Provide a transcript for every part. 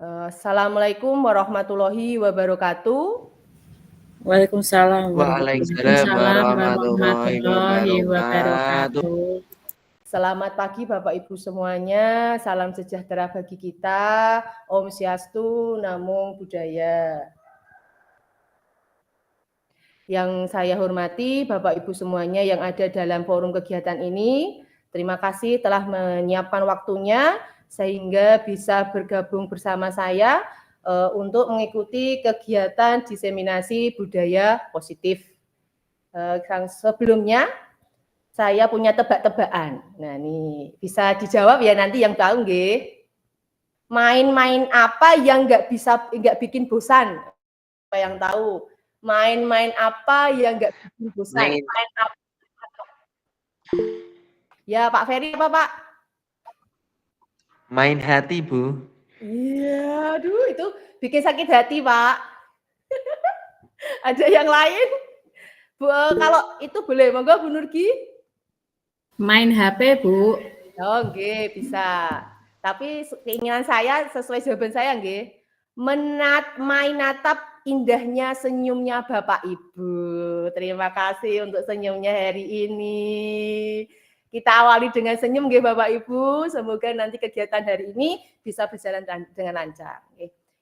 Assalamualaikum warahmatullahi wabarakatuh. Waalaikumsalam Waalaikumsalam warahmatullahi warahmatullahi wabarakatuh. wabarakatuh. Selamat pagi Bapak Ibu semuanya, salam sejahtera bagi kita, Om Swastiastu, Namo Buddhaya. Yang saya hormati Bapak Ibu semuanya yang ada dalam forum kegiatan ini, terima kasih telah menyiapkan waktunya sehingga bisa bergabung bersama saya untuk mengikuti kegiatan diseminasi budaya positif. Sebelumnya saya punya tebak-tebakan. Nah, nih bisa dijawab ya nanti yang tahu nggih. Main-main apa yang nggak bikin bosan? Apa yang tahu? Main-main apa yang nggak bikin bosan? Main apa? Ya, Pak Ferry apa, Pak? Main hati, Bu. Iya, aduh itu bikin sakit hati, Pak. Ada yang lain? Bu, kalau itu boleh, monggo Bu Nurgi. Main HP, Bu. Oh, nggih, bisa. Tapi keinginan saya sesuai jawaban saya nggih. Menatap indahnya senyumnya Bapak Ibu. Terima kasih untuk senyumnya hari ini. Kita awali dengan senyum nggih Bapak Ibu. Semoga nanti kegiatan hari ini bisa berjalan dengan lancar.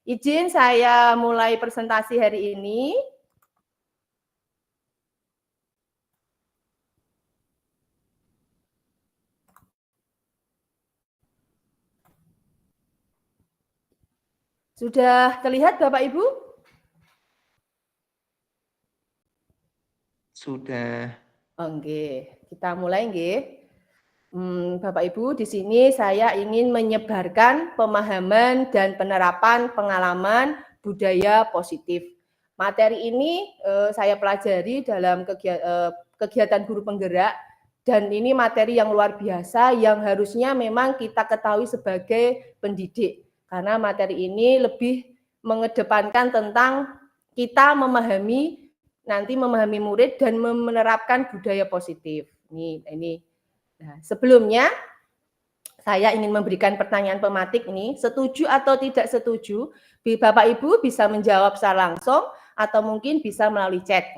Izin saya mulai presentasi hari ini. Sudah terlihat Bapak Ibu? Sudah. Oke, kita mulai nggih. Bapak Ibu, di sini saya ingin menyebarkan pemahaman dan penerapan pengalaman budaya positif. Materi ini saya pelajari dalam kegiatan guru penggerak dan ini materi yang luar biasa yang harusnya memang kita ketahui sebagai pendidik. Karena materi ini lebih mengedepankan tentang kita memahami murid dan menerapkan budaya positif. Ini. Nah, sebelumnya saya ingin memberikan pertanyaan pematik ini, setuju atau tidak setuju? Bapak Ibu bisa menjawab secara langsung atau mungkin bisa melalui chat.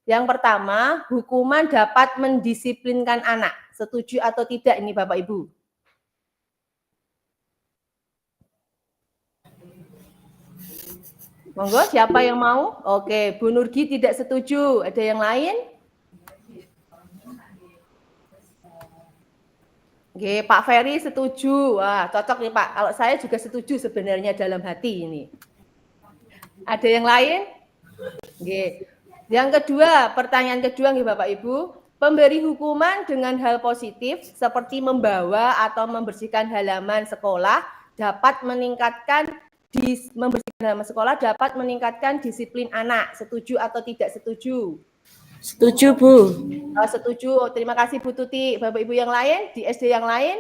Yang pertama, hukuman dapat mendisiplinkan anak. Setuju atau tidak ini Bapak Ibu? Monggo, siapa yang mau? Oke, Bu Nurgi tidak setuju. Ada yang lain? Oke, Pak Ferry setuju. Wah, cocok nih Pak. Kalau saya juga setuju sebenarnya dalam hati ini. Ada yang lain? Oke. Yang kedua, pertanyaan kedua nih Bapak Ibu. Pemberi hukuman dengan hal positif seperti membawa atau membersihkan halaman sekolah dapat meningkatkan disiplin anak. Setuju atau tidak setuju? Setuju, Bu. Setuju. Terima kasih Bu Tuti. Bapak Ibu yang lain di SD yang lain?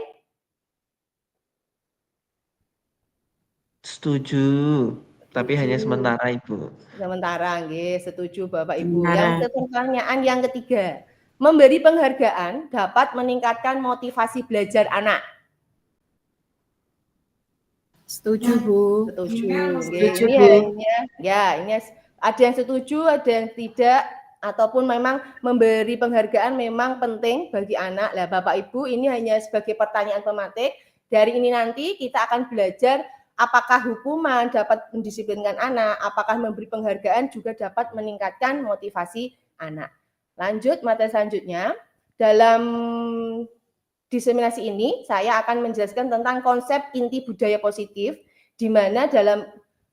Setuju. Tapi hanya sementara, Ibu. Sementara, nggih, setuju Bapak Ibu. Yang pertanyaan yang ketiga, memberi penghargaan dapat meningkatkan motivasi belajar anak. Setuju, Bu. Setuju. Setuju, Ini Bu. hanya ini ada yang setuju, ada yang tidak, ataupun memang memberi penghargaan memang penting bagi anak. Lah Bapak Ibu, ini hanya sebagai pertanyaan pematik. Dari ini nanti kita akan belajar apakah hukuman dapat mendisiplinkan anak, apakah memberi penghargaan juga dapat meningkatkan motivasi anak. Lanjut materi selanjutnya. Dalam diseminasi ini saya akan menjelaskan tentang konsep inti budaya positif, di mana dalam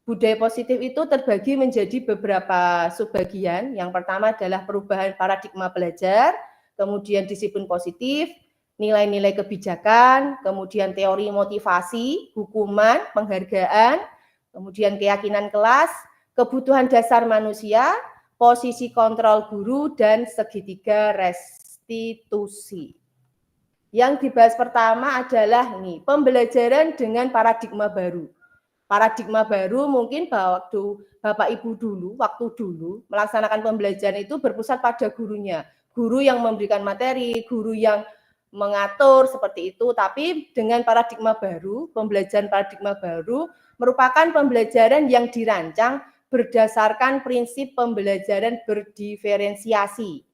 budaya positif itu terbagi menjadi beberapa subbagian. Yang pertama adalah perubahan paradigma belajar, kemudian disiplin positif, nilai-nilai kebijakan, kemudian teori motivasi, hukuman, penghargaan, kemudian keyakinan kelas, kebutuhan dasar manusia, posisi kontrol guru, dan segitiga restitusi. Yang dibahas pertama adalah ini, pembelajaran dengan paradigma baru. Paradigma baru mungkin waktu Bapak Ibu waktu dulu melaksanakan pembelajaran itu berpusat pada gurunya. Guru yang memberikan materi, guru yang mengatur seperti itu, tapi dengan paradigma baru, pembelajaran paradigma baru merupakan pembelajaran yang dirancang berdasarkan prinsip pembelajaran berdiferensiasi.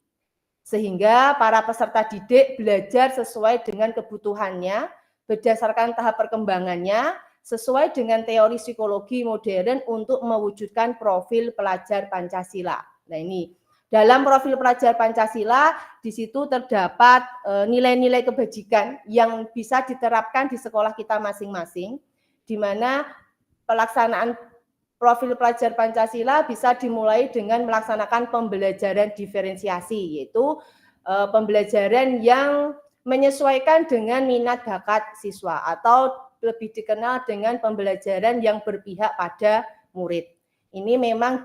Sehingga para peserta didik belajar sesuai dengan kebutuhannya, berdasarkan tahap perkembangannya, sesuai dengan teori psikologi modern untuk mewujudkan profil pelajar Pancasila. Nah ini, dalam profil pelajar Pancasila, di situ terdapat nilai-nilai kebajikan yang bisa diterapkan di sekolah kita masing-masing, di mana pelaksanaan profil pelajar Pancasila bisa dimulai dengan melaksanakan pembelajaran diferensiasi, yaitu pembelajaran yang menyesuaikan dengan minat bakat siswa atau lebih dikenal dengan pembelajaran yang berpihak pada murid. Ini memang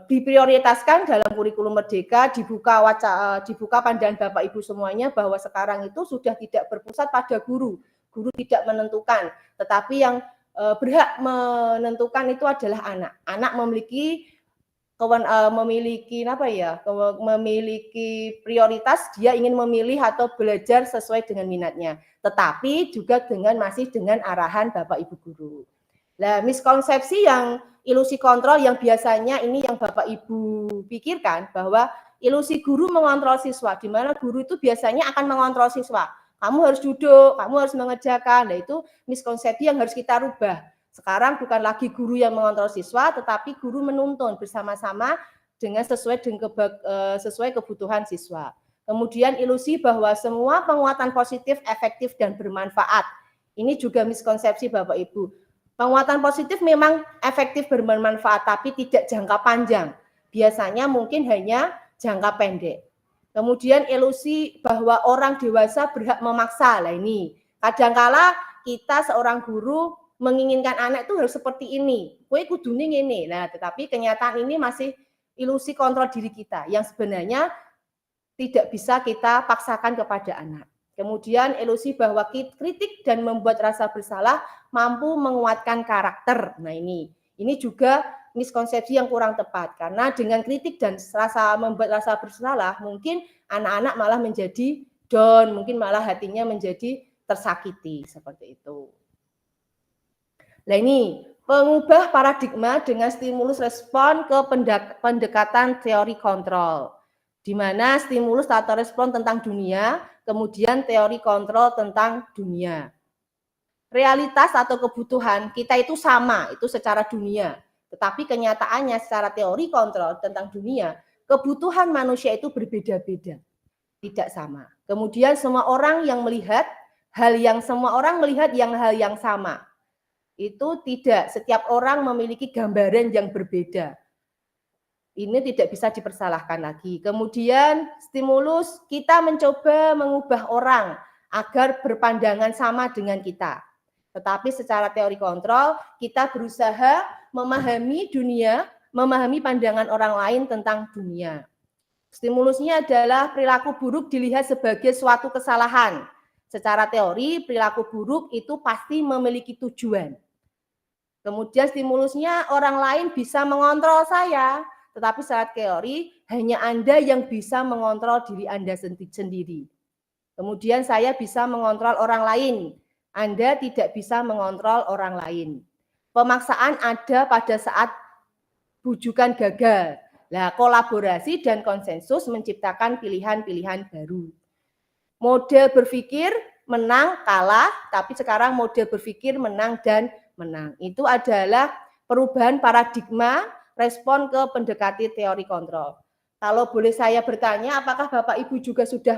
diprioritaskan dalam kurikulum Merdeka, dibuka pandangan Bapak Ibu semuanya bahwa sekarang itu sudah tidak berpusat pada guru. Guru tidak menentukan, tetapi yang berhak menentukan itu adalah anak. Anak memiliki memiliki prioritas, dia ingin memilih atau belajar sesuai dengan minatnya, tetapi juga masih dengan arahan Bapak Ibu guru. Nah, miskonsepsi yang ilusi kontrol yang biasanya ini yang Bapak Ibu pikirkan bahwa ilusi guru mengontrol siswa, di mana guru itu biasanya akan mengontrol siswa. Kamu harus duduk, kamu harus mengerjakan. Nah, itu miskonsepsi yang harus kita rubah. Sekarang bukan lagi guru yang mengontrol siswa, tetapi guru menuntun bersama-sama dengan sesuai kebutuhan siswa. Kemudian ilusi bahwa semua penguatan positif, efektif, dan bermanfaat. Ini juga miskonsepsi Bapak Ibu. Penguatan positif memang efektif bermanfaat, tapi tidak jangka panjang. Biasanya mungkin hanya jangka pendek. Kemudian ilusi bahwa orang dewasa berhak memaksa. Lah ini, kadangkala kita seorang guru menginginkan anak itu harus seperti ini. Kowe kudune ngene. Nah, tetapi kenyataan ini masih ilusi kontrol diri kita yang sebenarnya tidak bisa kita paksakan kepada anak. Kemudian ilusi bahwa kritik dan membuat rasa bersalah mampu menguatkan karakter. Nah, ini juga miskonsepsi yang kurang tepat, karena dengan kritik dan membuat rasa bersalah mungkin anak-anak malah menjadi down, mungkin malah hatinya menjadi tersakiti seperti itu. Nah, ini pengubah paradigma dengan stimulus respon ke pendekatan teori kontrol, di mana stimulus atau respon tentang dunia, kemudian teori kontrol tentang dunia. Realitas atau kebutuhan kita itu sama, itu secara dunia. Tetapi kenyataannya secara teori kontrol tentang dunia, kebutuhan manusia itu berbeda-beda, tidak sama. Kemudian semua orang melihat hal yang sama. Itu tidak, setiap orang memiliki gambaran yang berbeda. Ini tidak bisa dipersalahkan lagi. Kemudian stimulus, kita mencoba mengubah orang agar berpandangan sama dengan kita. Tetapi secara teori kontrol, kita berusaha memahami dunia, memahami pandangan orang lain tentang dunia. Stimulusnya adalah perilaku buruk dilihat sebagai suatu kesalahan. Secara teori, perilaku buruk itu pasti memiliki tujuan. Kemudian stimulusnya orang lain bisa mengontrol saya, tetapi secara teori hanya Anda yang bisa mengontrol diri Anda sendiri. Kemudian saya bisa mengontrol orang lain, Anda tidak bisa mengontrol orang lain. Pemaksaan ada pada saat bujukan gagal. Nah, kolaborasi dan konsensus menciptakan pilihan-pilihan baru. Model berpikir menang, kalah, tapi sekarang model berpikir menang dan menang. Itu adalah perubahan paradigma respon ke pendekati teori kontrol. Kalau boleh saya bertanya, apakah Bapak Ibu juga sudah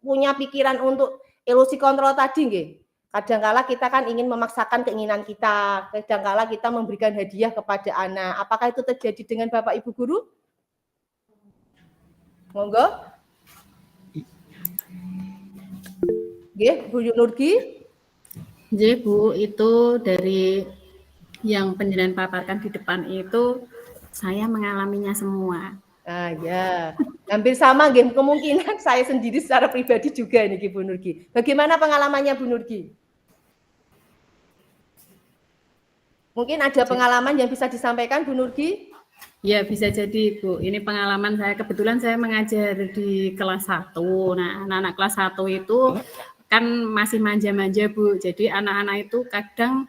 punya pikiran untuk ilusi kontrol tadi nggih? Kadangkala kita kan ingin memaksakan keinginan kita, kadangkala kita memberikan hadiah kepada anak. Apakah itu terjadi dengan Bapak Ibu guru? Monggo. Nggih, Bu Nurgi. Nggih, Bu, itu dari yang penjelasan paparkan di depan itu saya mengalaminya semua. Ah ya, hampir sama nggih, kemungkinan saya sendiri secara pribadi juga nih Bu Nurgi. Bagaimana pengalamannya Bu Nurgi? Mungkin ada pengalaman yang bisa disampaikan Bu Nurgi? Ya, bisa jadi, Bu. Ini pengalaman saya, kebetulan saya mengajar di kelas 1. Nah, anak-anak kelas 1 itu kan masih manja-manja, Bu. Jadi anak-anak itu kadang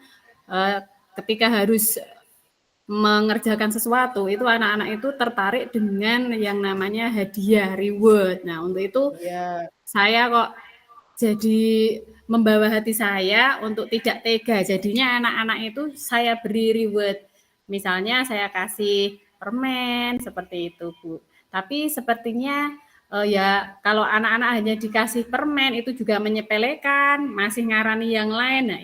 ketika harus mengerjakan sesuatu, itu anak-anak itu tertarik dengan yang namanya hadiah, reward. Nah, untuk itu Ya. saya kok jadi membawa hati saya untuk tidak tega. Jadinya anak-anak itu saya beri reward. Misalnya saya kasih permen seperti itu, Bu. Tapi sepertinya ya kalau anak-anak hanya dikasih permen itu juga menyepelekan, masih ngarani yang lain. Nah,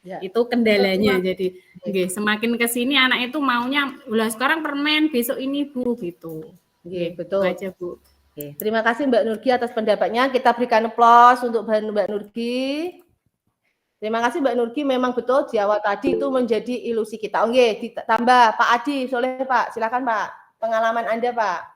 Ya. itu kendalanya. Jadi Nggih. semakin ke sini anak itu maunya, "Ulah sekarang permen, besok ini, Bu," gitu. Nggih, Itu betul. aja, Bu. Oke, terima kasih Mbak Nurgi atas pendapatnya. Kita berikan aplaus untuk Mbak Nurgi. Terima kasih Mbak Nurgi, memang betul di awal tadi itu menjadi ilusi kita. Oke, ditambah Pak Adi, soleh Pak, silakan Pak. Pengalaman Anda Pak.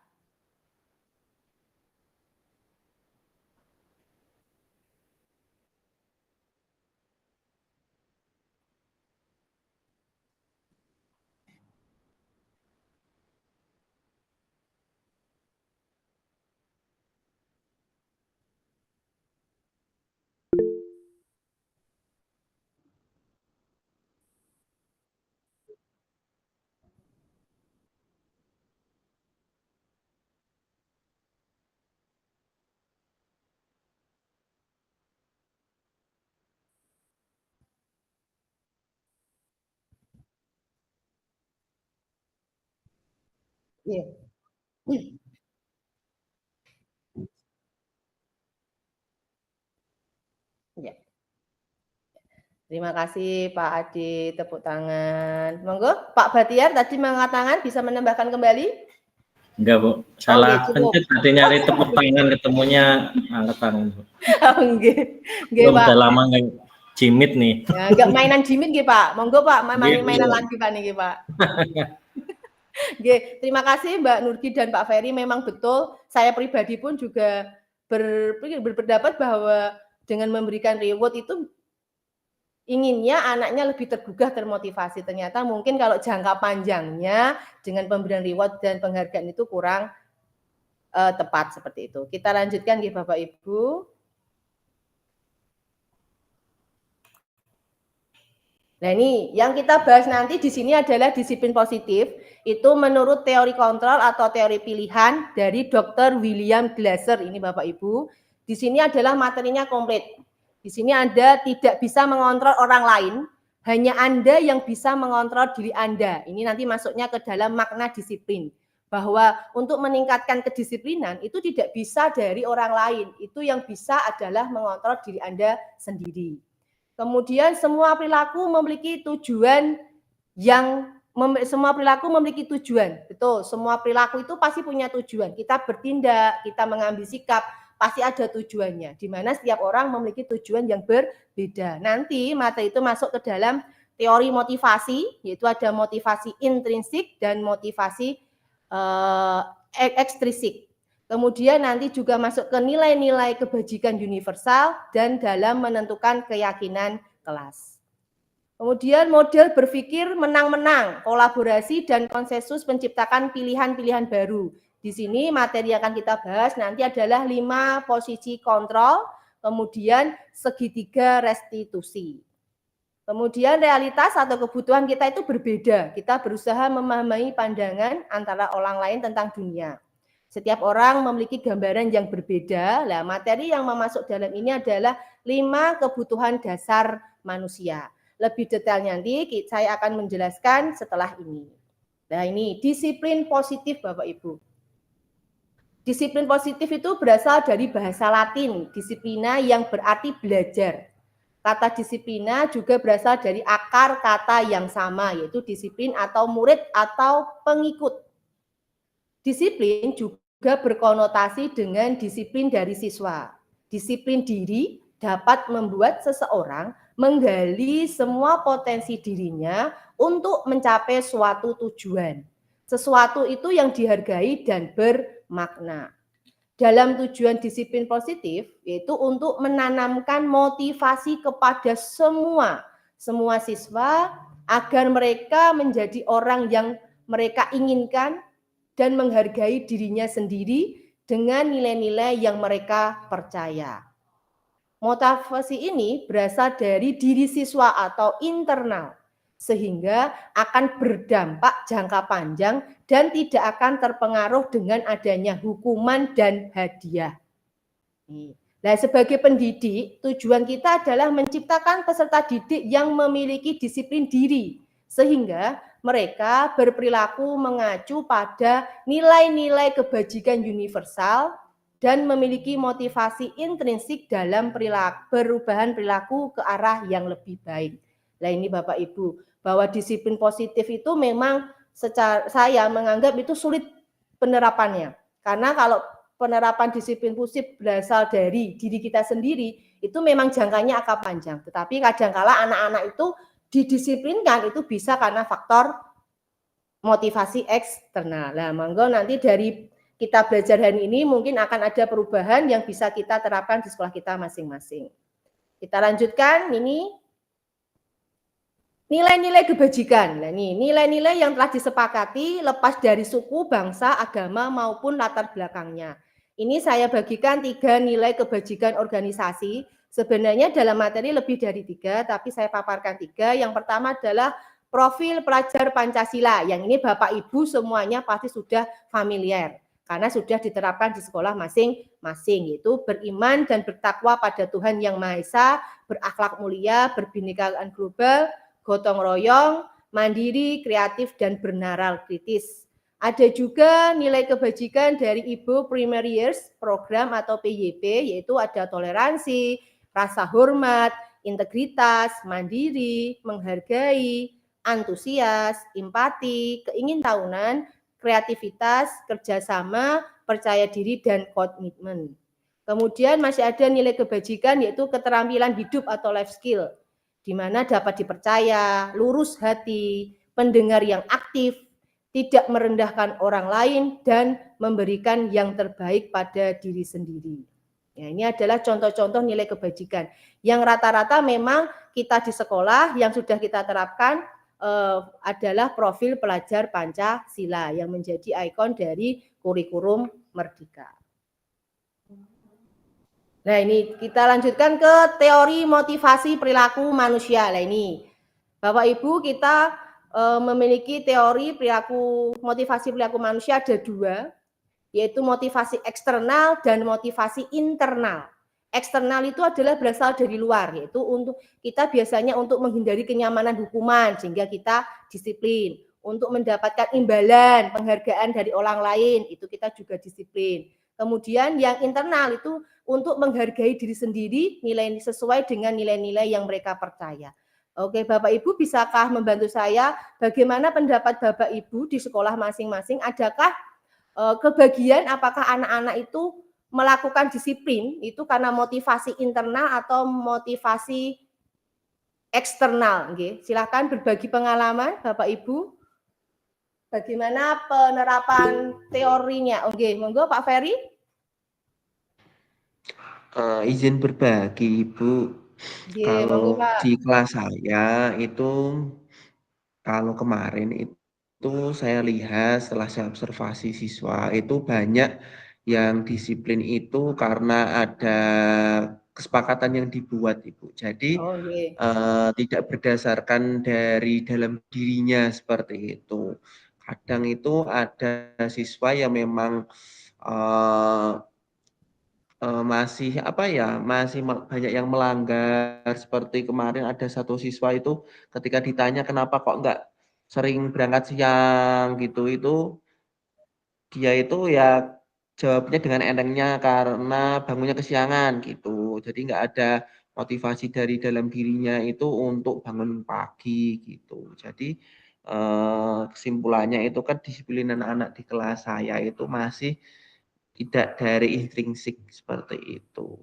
Iya. Ya. Terima kasih Pak Adi, tepuk tangan. Monggo Pak Batiar tadi mengangkat tangan, bisa menambahkan kembali? Enggak, Bu. Salah pencet tadi nyari tepuk tangan ketemunya angkat tangan, Bu. Nggih. Nggih, Belum Pak. udah lama nggak jimit nih. Ya, enggak mainan jimit nggih, Pak. Monggo Pak, mainan lagi Pak niki, Pak. Nggih, terima kasih Mbak Nurgi dan Pak Ferry. Memang betul, saya pribadi pun juga berpendapat bahwa dengan memberikan reward itu inginnya anaknya lebih tergugah, termotivasi. Ternyata mungkin kalau jangka panjangnya dengan pemberian reward dan penghargaan itu kurang tepat seperti itu. Kita lanjutkan nggih Bapak Ibu. Nah ini yang kita bahas nanti di sini adalah disiplin positif. Itu menurut teori kontrol atau teori pilihan dari Dr. William Glasser. Ini Bapak Ibu. Di sini adalah materinya komplit. Di sini Anda tidak bisa mengontrol orang lain, hanya Anda yang bisa mengontrol diri Anda. Ini nanti masuknya ke dalam makna disiplin. Bahwa untuk meningkatkan kedisiplinan itu tidak bisa dari orang lain. Itu yang bisa adalah mengontrol diri Anda sendiri. Kemudian semua perilaku memiliki tujuan semua perilaku memiliki tujuan. Betul, semua perilaku itu pasti punya tujuan. Kita bertindak, kita mengambil sikap, pasti ada tujuannya. Di mana setiap orang memiliki tujuan yang berbeda. Nanti materi itu masuk ke dalam teori motivasi, yaitu ada motivasi intrinsik dan motivasi ekstrinsik. Kemudian nanti juga masuk ke nilai-nilai kebajikan universal dan dalam menentukan keyakinan kelas. Kemudian model berpikir menang-menang, kolaborasi dan konsensus menciptakan pilihan-pilihan baru. Di sini materi yang akan kita bahas nanti adalah 5 posisi kontrol, kemudian segitiga restitusi. Kemudian realitas atau kebutuhan kita itu berbeda. Kita berusaha memahami pandangan antara orang lain tentang dunia. Setiap orang memiliki gambaran yang berbeda. Nah, materi yang memasuk dalam ini adalah 5 kebutuhan dasar manusia. Lebih detailnya nanti saya akan menjelaskan setelah ini. Nah, ini disiplin positif Bapak Ibu. Disiplin positif itu berasal dari bahasa Latin, disiplina yang berarti belajar. Kata disiplina juga berasal dari akar kata yang sama, yaitu disiplin atau murid atau pengikut. Disiplin juga berkonotasi dengan disiplin dari siswa. Disiplin diri dapat membuat seseorang menggali semua potensi dirinya untuk mencapai suatu tujuan. Sesuatu itu yang dihargai dan bermakna. Dalam tujuan disiplin positif, yaitu untuk menanamkan motivasi kepada semua siswa agar mereka menjadi orang yang mereka inginkan dan menghargai dirinya sendiri dengan nilai-nilai yang mereka percaya. Motivasi ini berasal dari diri siswa atau internal, sehingga akan berdampak jangka panjang dan tidak akan terpengaruh dengan adanya hukuman dan hadiah. Nah, sebagai pendidik, tujuan kita adalah menciptakan peserta didik yang memiliki disiplin diri, sehingga mereka berperilaku mengacu pada nilai-nilai kebajikan universal dan memiliki motivasi intrinsik dalam perubahan perilaku ke arah yang lebih baik. Nah, ini Bapak Ibu, bahwa disiplin positif itu memang saya menganggap itu sulit penerapannya. Karena kalau penerapan disiplin positif berasal dari diri kita sendiri, itu memang jangkanya akan panjang. Tetapi kadangkala anak-anak itu didisiplinkan itu bisa karena faktor motivasi eksternal. Nah, monggo nanti dari kita belajar hari ini mungkin akan ada perubahan yang bisa kita terapkan di sekolah kita masing-masing. Kita lanjutkan ini nilai-nilai kebajikan. Nah, ini nilai-nilai yang telah disepakati lepas dari suku, bangsa, agama maupun latar belakangnya. Ini saya bagikan 3 nilai kebajikan organisasi. Sebenarnya dalam materi lebih dari 3, tapi saya paparkan 3. Yang pertama adalah profil pelajar Pancasila. Yang ini Bapak Ibu semuanya pasti sudah familiar karena sudah diterapkan di sekolah masing-masing, yaitu beriman dan bertakwa pada Tuhan Yang Maha Esa, berakhlak mulia, berbinekaan global, gotong royong, mandiri, kreatif, dan bernaral kritis. Ada juga nilai kebajikan dari Ibu Primary Years Program atau PYP, yaitu ada toleransi, rasa hormat, integritas, mandiri, menghargai, antusias, empati, keingintahunan, kreativitas, kerjasama, percaya diri, dan komitmen. Kemudian masih ada nilai kebajikan yaitu keterampilan hidup atau life skill, di mana dapat dipercaya, lurus hati, pendengar yang aktif, tidak merendahkan orang lain, dan memberikan yang terbaik pada diri sendiri. Ya, ini adalah contoh-contoh nilai kebajikan yang rata-rata memang kita di sekolah yang sudah kita terapkan adalah profil pelajar Pancasila yang menjadi ikon dari kurikulum Merdeka. Nah, ini kita lanjutkan ke teori motivasi perilaku manusia. Nah, ini Bapak Ibu kita memiliki teori motivasi perilaku manusia ada 2, yaitu motivasi eksternal dan motivasi internal. Eksternal itu adalah berasal dari luar, yaitu untuk kita biasanya untuk menghindari kenyamanan hukuman sehingga kita disiplin. Untuk mendapatkan imbalan, penghargaan dari orang lain, itu kita juga disiplin. Kemudian yang internal itu untuk menghargai diri sendiri, nilai sesuai dengan nilai-nilai yang mereka percaya. Oke, Bapak Ibu bisakah membantu saya bagaimana pendapat Bapak Ibu di sekolah masing-masing? Adakah kebagian apakah anak-anak itu melakukan disiplin itu karena motivasi internal atau motivasi eksternal? Oke, silakan berbagi pengalaman Bapak Ibu. Bagaimana penerapan teorinya? Oke, monggo Pak Ferry. Izin berbagi Ibu. Kalau di kelas saya itu kalau kemarin itu saya lihat setelah saya observasi siswa itu banyak yang disiplin itu karena ada kesepakatan yang dibuat Ibu. Jadi tidak berdasarkan dari dalam dirinya seperti itu. Kadang itu ada siswa yang memang masih masih banyak yang melanggar. Seperti kemarin ada satu siswa itu ketika ditanya kenapa kok enggak sering berangkat siang gitu, itu dia itu ya jawabnya dengan entengnya karena bangunnya kesiangan gitu. Jadi enggak ada motivasi dari dalam dirinya itu untuk bangun pagi gitu. Jadi kesimpulannya itu kan disiplin anak-anak di kelas saya itu masih tidak dari intrinsik seperti itu.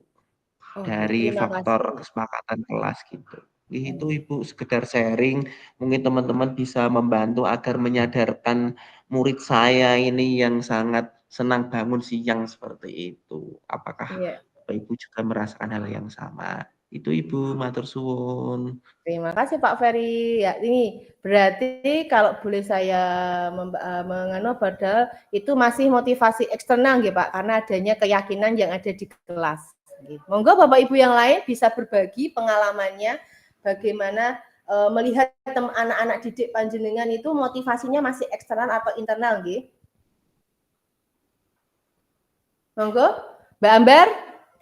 Dari faktor kesepakatan kelas gitu. Itu Ibu sekedar sharing, mungkin teman-teman bisa membantu agar menyadarkan murid saya ini yang sangat senang bangun siang seperti itu. Apakah Bapak Ibu juga merasakan hal yang sama? Itu Ibu, matur suwun. Terima kasih Pak Ferry. Ya, ini berarti kalau boleh saya menganu padahal itu masih motivasi eksternal nggih Pak, karena adanya keyakinan yang ada di kelas. Monggo Bapak Ibu yang lain bisa berbagi pengalamannya bagaimana melihat anak-anak didik panjenengan itu motivasinya masih eksternal atau internal nggih. Monggo, Mbak Ambar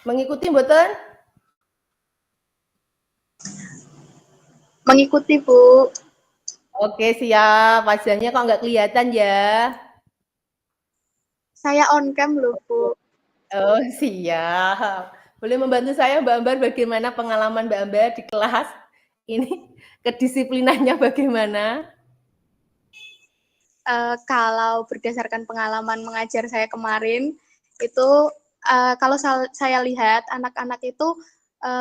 mengikuti mboten? Mengikuti, Bu. Oke, siap. Wajahnya kok nggak kelihatan ya? Saya on cam loh, Bu. Oh, siap. Boleh membantu saya Mbak Ambar bagaimana pengalaman Mbak Ambar di kelas? Ini kedisiplinannya bagaimana? Kalau berdasarkan pengalaman mengajar saya kemarin, itu kalau saya lihat anak-anak itu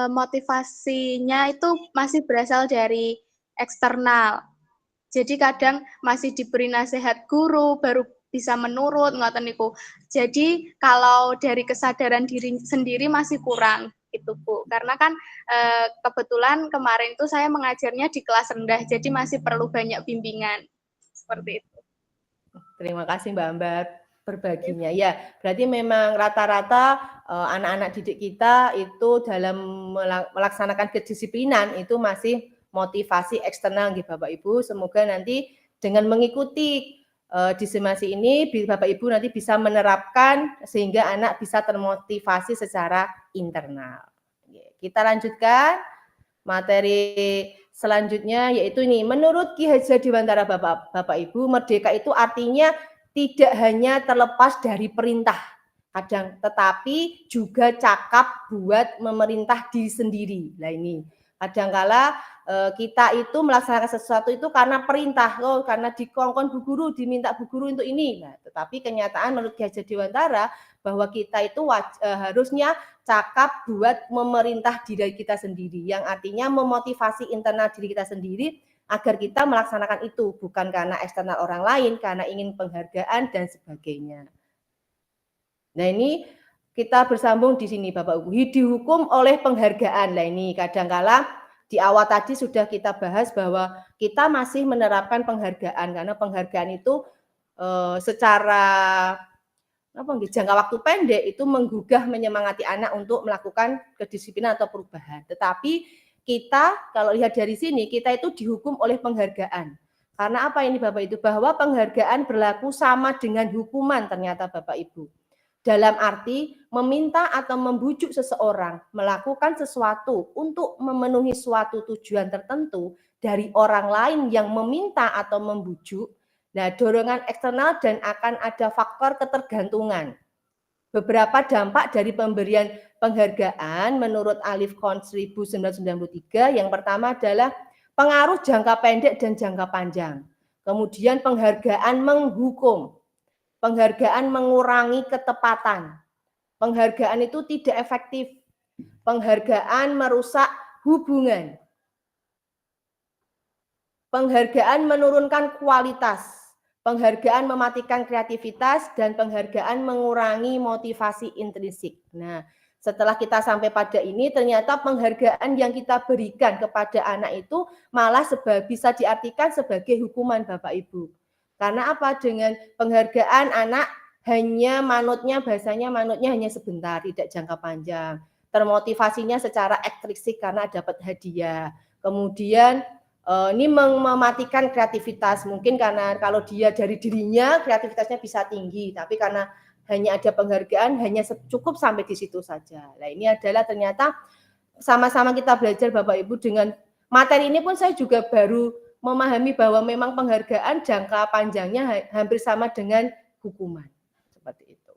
motivasinya itu masih berasal dari eksternal. Jadi kadang masih diberi nasihat guru baru bisa menurut ngoten niku. Jadi kalau dari kesadaran diri sendiri masih kurang itu Bu. Karena kan kebetulan kemarin itu saya mengajarnya di kelas rendah, jadi masih perlu banyak bimbingan seperti itu. Terima kasih Mbak Ambar berbaginya. Ya, berarti memang rata-rata anak-anak didik kita itu dalam melaksanakan kedisiplinan itu masih motivasi eksternal gitu Bapak Ibu. Semoga nanti dengan mengikuti disimasi ini Bapak Ibu nanti bisa menerapkan sehingga anak bisa termotivasi secara internal. Kita lanjutkan materi selanjutnya yaitu ini, menurut Ki Hajar Dewantara Bapak Ibu, merdeka itu artinya tidak hanya terlepas dari perintah kadang, tetapi juga cakap buat memerintah diri sendiri. Nah ini, kadangkala kita itu melaksanakan sesuatu itu karena perintah, loh, karena dikongkon Bu Guru, diminta Bu Guru untuk ini. Nah, tetapi kenyataan menurut Ki Hajar Dewantara bahwa kita itu harusnya cakap buat memerintah diri kita sendiri, yang artinya memotivasi internal diri kita sendiri agar kita melaksanakan itu, bukan karena eksternal orang lain, karena ingin penghargaan dan sebagainya. Nah ini kita bersambung di sini Bapak Ibu, dihukum oleh penghargaan. Nah ini kadangkala di awal tadi sudah kita bahas bahwa kita masih menerapkan penghargaan, karena penghargaan itu secara jangka waktu pendek itu menggugah menyemangati anak untuk melakukan kedisiplinan atau perubahan. Tetapi kita kalau lihat dari sini kita itu dihukum oleh penghargaan. Karena apa ini Bapak Ibu? Bahwa penghargaan berlaku sama dengan hukuman ternyata Bapak Ibu. Dalam arti meminta atau membujuk seseorang melakukan sesuatu untuk memenuhi suatu tujuan tertentu dari orang lain yang meminta atau membujuk. Nah, dorongan eksternal dan akan ada faktor ketergantungan. Beberapa dampak dari pemberian penghargaan menurut Alif Kohn 1993, yang pertama adalah pengaruh jangka pendek dan jangka panjang. Kemudian penghargaan menghukum, penghargaan mengurangi ketepatan, penghargaan itu tidak efektif, penghargaan merusak hubungan, penghargaan menurunkan kualitas, penghargaan mematikan kreativitas, dan penghargaan mengurangi motivasi intrinsik. Nah, setelah kita sampai pada ini, ternyata penghargaan yang kita berikan kepada anak itu malah bisa diartikan sebagai hukuman Bapak Ibu. Karena apa? Dengan penghargaan anak hanya bahasanya manutnya hanya sebentar, tidak jangka panjang. Termotivasinya secara ekstrinsik karena dapat hadiah. Kemudian ini mematikan kreativitas, mungkin karena kalau dia dari dirinya kreativitasnya bisa tinggi, tapi karena hanya ada penghargaan hanya cukup sampai di situ saja. Nah ini adalah ternyata sama-sama kita belajar Bapak Ibu, dengan materi ini pun saya juga baru memahami bahwa memang penghargaan jangka panjangnya hampir sama dengan hukuman, seperti itu.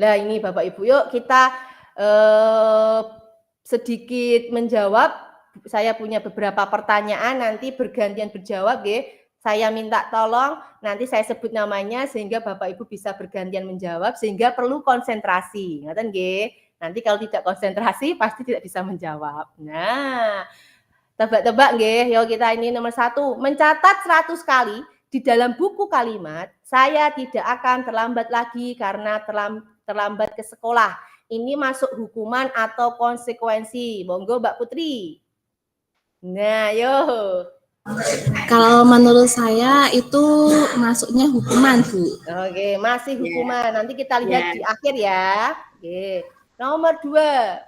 Nah ini Bapak Ibu, yuk kita sedikit menjawab. Saya punya beberapa pertanyaan, nanti bergantian berjawab ya. Saya minta tolong nanti saya sebut namanya sehingga Bapak Ibu bisa bergantian menjawab, sehingga perlu konsentrasi. Ngaten nggih. Nanti kalau tidak konsentrasi pasti tidak bisa menjawab. Nah, tebak-tebak nggih. Yuk kita ini nomor 1, mencatat 100 kali di dalam buku kalimat, saya tidak akan terlambat lagi karena terlambat ke sekolah. ini masuk hukuman atau konsekuensi? Monggo Mbak Putri. Nah, yo. Kalau menurut saya itu masuknya hukuman, Bu. Oke, masih hukuman. Nanti kita lihat Ya. di akhir ya. Oke. Nomor 2.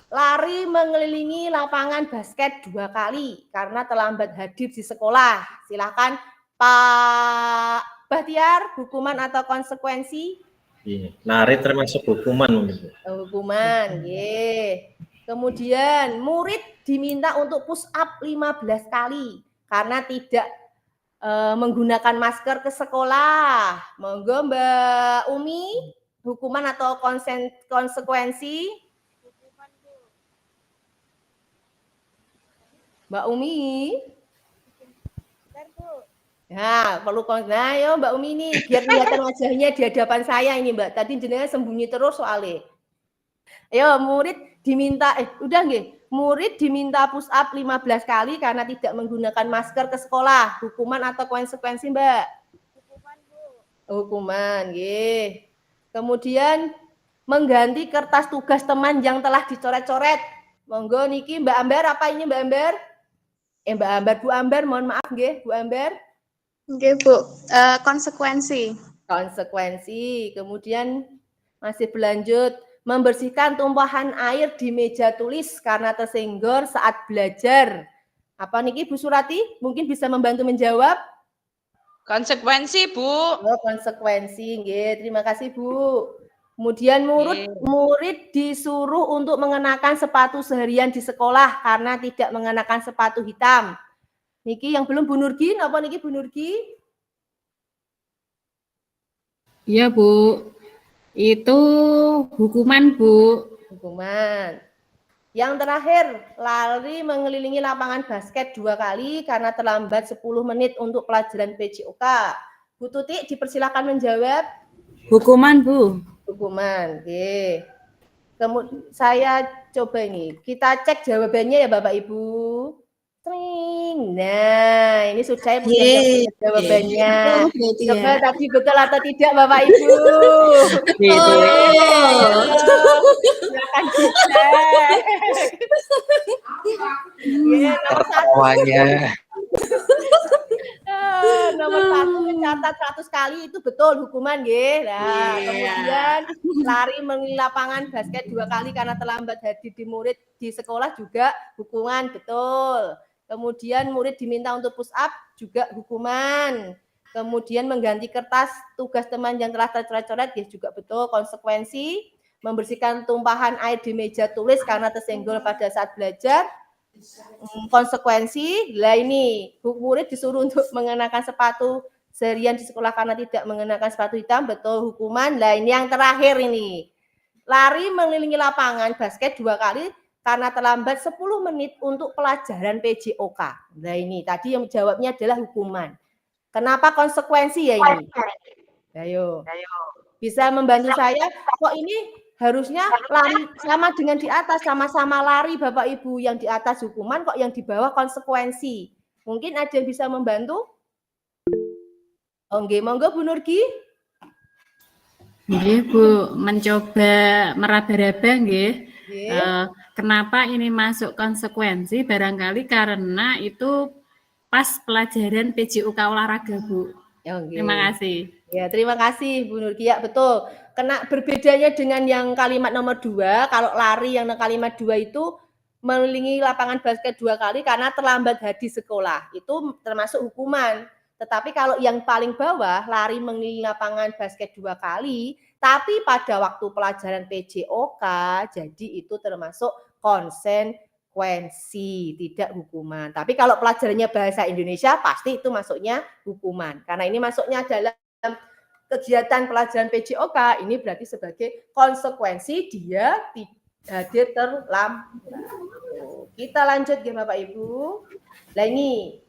Lari mengelilingi lapangan basket 2 kali karena terlambat hadir di sekolah. Silakan Pak Bahtiar, hukuman atau konsekuensi? Iya, lari termasuk hukuman mungkin. Hukuman, nggih. Kemudian murid diminta untuk push up 15 kali karena tidak menggunakan masker ke sekolah. Monggo Mbak Umi, hukuman atau konsekuensi? Mbak Umi. Nah, perlu nah yo Mbak Umi nih biar kelihatan wajahnya di hadapan saya ini Mbak. Tadi jenengan sembunyi terus soalnya. Ayo murid diminta udah nggih. Murid diminta push up 15 kali karena tidak menggunakan masker ke sekolah. Hukuman atau konsekuensi, Mbak? Hukuman, Bu. Hukuman, nggih. Kemudian mengganti kertas tugas teman yang telah dicoret-coret. Monggo niki Mbak Ambar, apa ini Mbak Ambar? Mbak Ambar, Bu Ambar, mohon maaf nggih, Bu Ambar. Oke, Bu. Konsekuensi. Konsekuensi. Kemudian masih berlanjut membersihkan tumpahan air di meja tulis karena tersenggol saat belajar. Apa niki Bu Surati? Mungkin bisa membantu menjawab? Konsekuensi, Bu. Oh, konsekuensi, nggih. Terima kasih, Bu. Kemudian murid disuruh untuk mengenakan sepatu seharian di sekolah karena tidak mengenakan sepatu hitam. Niki yang belum Bu Nurgi, apa niki Bu Nurgi? Iya, Bu. Itu hukuman, Bu. Hukuman. Yang terakhir, lari mengelilingi lapangan basket 2 kali karena terlambat 10 menit untuk pelajaran PJOK. Bu Tuti, dipersilakan menjawab. Hukuman, Bu. Hukuman, oke. Kemudian saya coba ini, kita cek jawabannya ya Bapak Ibu. Tring. Nah, ini sudah saya punya jawabannya. Coba tadi betul atau tidak Bapak Ibu? Silakan dicek. Tertawanya. Nomor 1 mencatat 100 kali itu betul hukuman nggih. Nah, kemudian lari mengelilingi lapangan basket 2 kali karena terlambat hadir di murid di sekolah juga hukuman betul. Kemudian murid diminta untuk push up juga hukuman. Kemudian mengganti kertas tugas teman yang telah tercoret-coret ya juga betul konsekuensi. Membersihkan tumpahan air di meja tulis karena tersenggol pada saat belajar. Konsekuensi, lah ini murid disuruh untuk mengenakan sepatu seharian di sekolah karena tidak mengenakan sepatu hitam, betul hukuman. Lah ini yang terakhir ini, lari mengelilingi lapangan basket 2 kali karena terlambat 10 menit untuk pelajaran PJOK. Nah ini tadi yang jawabnya adalah hukuman. Kenapa konsekuensi ya ini? Ayo. Bisa membantu saya? Kok ini harusnya lari sama dengan di atas, sama-sama lari Bapak Ibu, yang di atas hukuman kok yang di bawah konsekuensi. Mungkin ada yang bisa membantu? Oke, monggo Bu Nurgi. Nggih, Bu, mencoba meraba-raba nggih. Kenapa ini masuk konsekuensi? Barangkali karena itu pas pelajaran PJOK olahraga, Bu. Terima kasih. Ya, terima kasih Bu Nurgi. Ya, betul. Kena berbedanya dengan yang kalimat nomor 2, kalau lari yang kalimat 2 itu mengelilingi lapangan basket 2 kali karena terlambat hadir sekolah. Itu termasuk hukuman. Tetapi kalau yang paling bawah, lari mengelilingi lapangan basket 2 kali, tapi pada waktu pelajaran PJOK, jadi itu termasuk konsekuensi, tidak hukuman. Tapi kalau pelajarannya bahasa Indonesia, pasti itu masuknya hukuman. Karena ini masuknya dalam kegiatan pelajaran PJOK, ini berarti sebagai konsekuensi dia hadir terlambat. Kita lanjut ya Bapak Ibu. Nah ini,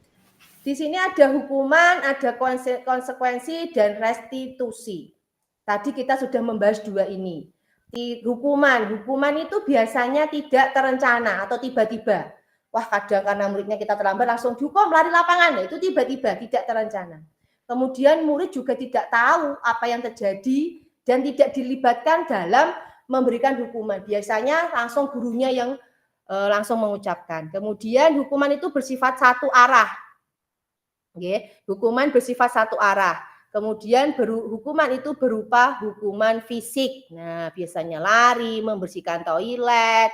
di sini ada hukuman, ada konsekuensi, dan restitusi. Tadi kita sudah membahas 2 ini. Hukuman itu biasanya tidak terencana atau tiba-tiba. Wah kadang karena muridnya kita terlambat langsung dihukum lari lapangan. Nah, itu tiba-tiba, tidak terencana. Kemudian murid juga tidak tahu apa yang terjadi dan tidak dilibatkan dalam memberikan hukuman. Biasanya langsung gurunya yang langsung mengucapkan. Kemudian hukuman itu bersifat satu arah. Hukuman bersifat satu arah. Kemudian hukuman itu berupa hukuman fisik. Nah, biasanya lari, membersihkan toilet.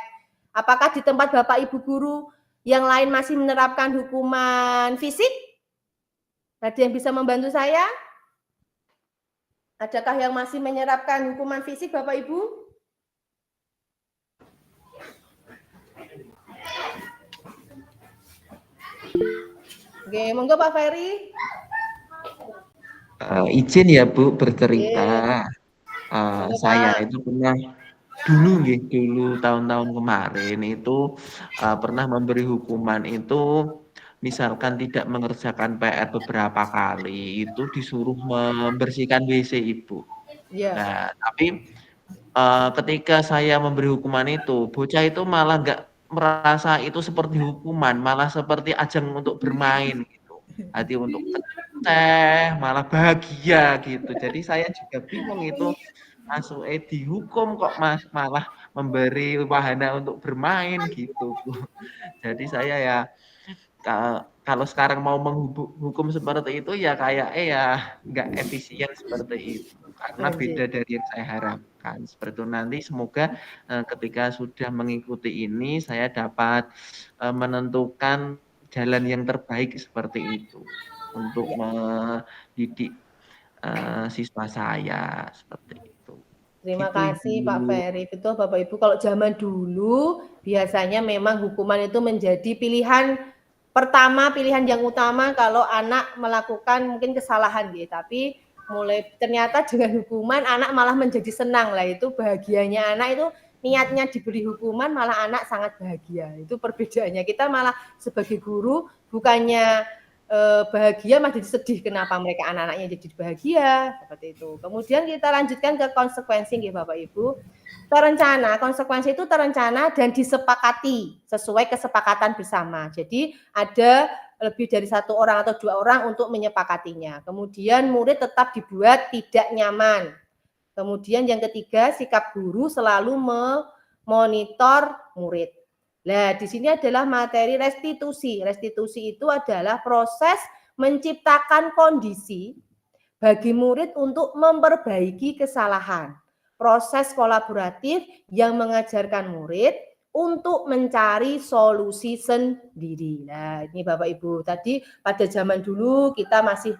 Apakah di tempat Bapak Ibu guru yang lain masih menerapkan hukuman fisik? Ada yang bisa membantu saya? Adakah yang masih menerapkan hukuman fisik Bapak Ibu? Oke, monggo Pak Ferry. Izin ya Bu bercerita. Saya itu pernah dulu tahun-tahun kemarin itu pernah memberi hukuman itu, misalkan tidak mengerjakan PR beberapa kali itu disuruh membersihkan WC Ibu. Nah, tapi ketika saya memberi hukuman itu, bocah itu malah nggak merasa itu seperti hukuman, malah seperti ajang untuk bermain gitu. Hati untuk malah bahagia gitu. Jadi saya juga bingung itu masuk dihukum kok malah memberi wahana untuk bermain gitu. Jadi saya ya kalau sekarang mau menghukum seperti itu ya kayak ya nggak efisien seperti itu karena beda dari yang saya harapkan. Seperti itu nanti semoga ketika sudah mengikuti ini saya dapat menentukan jalan yang terbaik seperti itu untuk mendidik siswa saya seperti itu. Terima Gitu, kasih Ibu. Pak Ferry. Betul Bapak Ibu, kalau zaman dulu biasanya memang hukuman itu menjadi pilihan pertama, pilihan yang utama kalau anak melakukan mungkin kesalahan gitu. Tapi mulai ternyata dengan hukuman anak malah menjadi senang lah, itu bahagianya anak itu niatnya diberi hukuman malah anak sangat bahagia. Itu perbedaannya. Kita malah sebagai guru bukannya bahagia malah jadi sedih kenapa mereka anak-anaknya jadi bahagia seperti itu. Kemudian kita lanjutkan ke konsekuensi ya Bapak Ibu. Terencana, konsekuensi itu terencana dan disepakati sesuai kesepakatan bersama. Jadi ada lebih dari satu orang atau dua orang untuk menyepakatinya. Kemudian murid tetap dibuat tidak nyaman. Kemudian yang ketiga, sikap guru selalu memonitor murid. Nah, di sini adalah materi restitusi. Restitusi itu adalah proses menciptakan kondisi bagi murid untuk memperbaiki kesalahan. Proses kolaboratif yang mengajarkan murid untuk mencari solusi sendiri. Nah, ini Bapak Ibu, tadi pada zaman dulu kita masih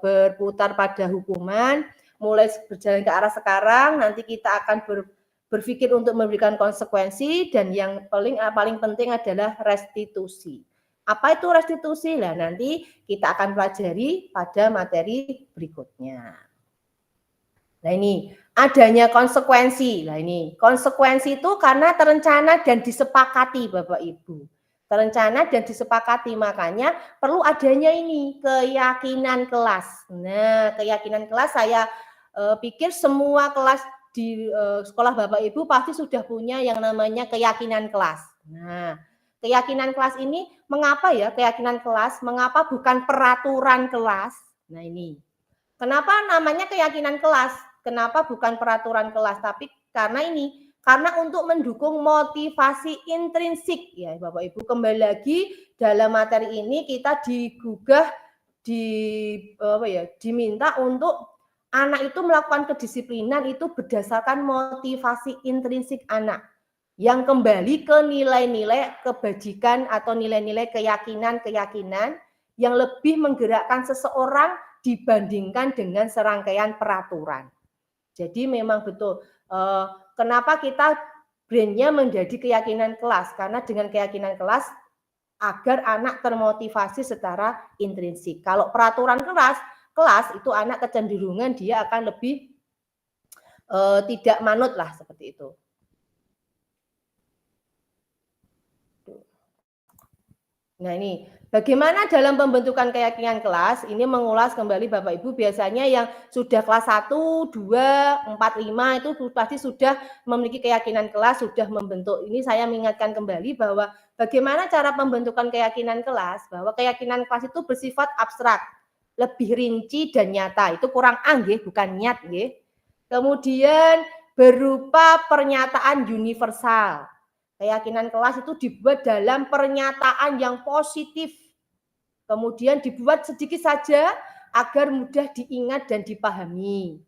berputar pada hukuman, mulai berjalan ke arah sekarang, nanti kita akan berpikir untuk memberikan konsekuensi, dan yang paling penting adalah restitusi. Apa itu restitusi? Nah, nanti kita akan pelajari pada materi berikutnya. Nah, ini adanya konsekuensi. Nah, ini konsekuensi itu karena terencana dan disepakati Bapak Ibu. Terencana dan disepakati, makanya perlu adanya ini keyakinan kelas. Nah, keyakinan kelas saya pikir semua kelas di sekolah Bapak Ibu pasti sudah punya yang namanya keyakinan kelas. Nah, keyakinan kelas ini mengapa ya keyakinan kelas? Mengapa bukan peraturan kelas? Nah, ini. Kenapa namanya keyakinan kelas? Kenapa bukan peraturan kelas? Tapi karena ini, karena untuk mendukung motivasi intrinsik ya Bapak Ibu. Kembali lagi dalam materi ini kita digugah diminta untuk anak itu melakukan kedisiplinan itu berdasarkan motivasi intrinsik anak yang kembali ke nilai-nilai kebajikan atau nilai-nilai keyakinan-keyakinan yang lebih menggerakkan seseorang dibandingkan dengan serangkaian peraturan. Jadi memang betul kenapa kita brandnya menjadi keyakinan kelas, karena dengan keyakinan kelas agar anak termotivasi secara intrinsik. Kalau peraturan kelas itu anak kecenderungan dia akan lebih tidak manut lah seperti itu. Nah, ini bagaimana dalam pembentukan keyakinan kelas? Ini mengulas kembali Bapak Ibu, biasanya yang sudah kelas 1, 2, 4, 5 itu pasti sudah memiliki keyakinan kelas, sudah membentuk. Ini saya mengingatkan kembali bahwa bagaimana cara pembentukan keyakinan kelas, bahwa keyakinan kelas itu bersifat abstrak, lebih rinci dan nyata. Itu kurang bukan nyat nggih. Kemudian berupa pernyataan universal. Keyakinan kelas itu dibuat dalam pernyataan yang positif. Kemudian dibuat sedikit saja agar mudah diingat dan dipahami.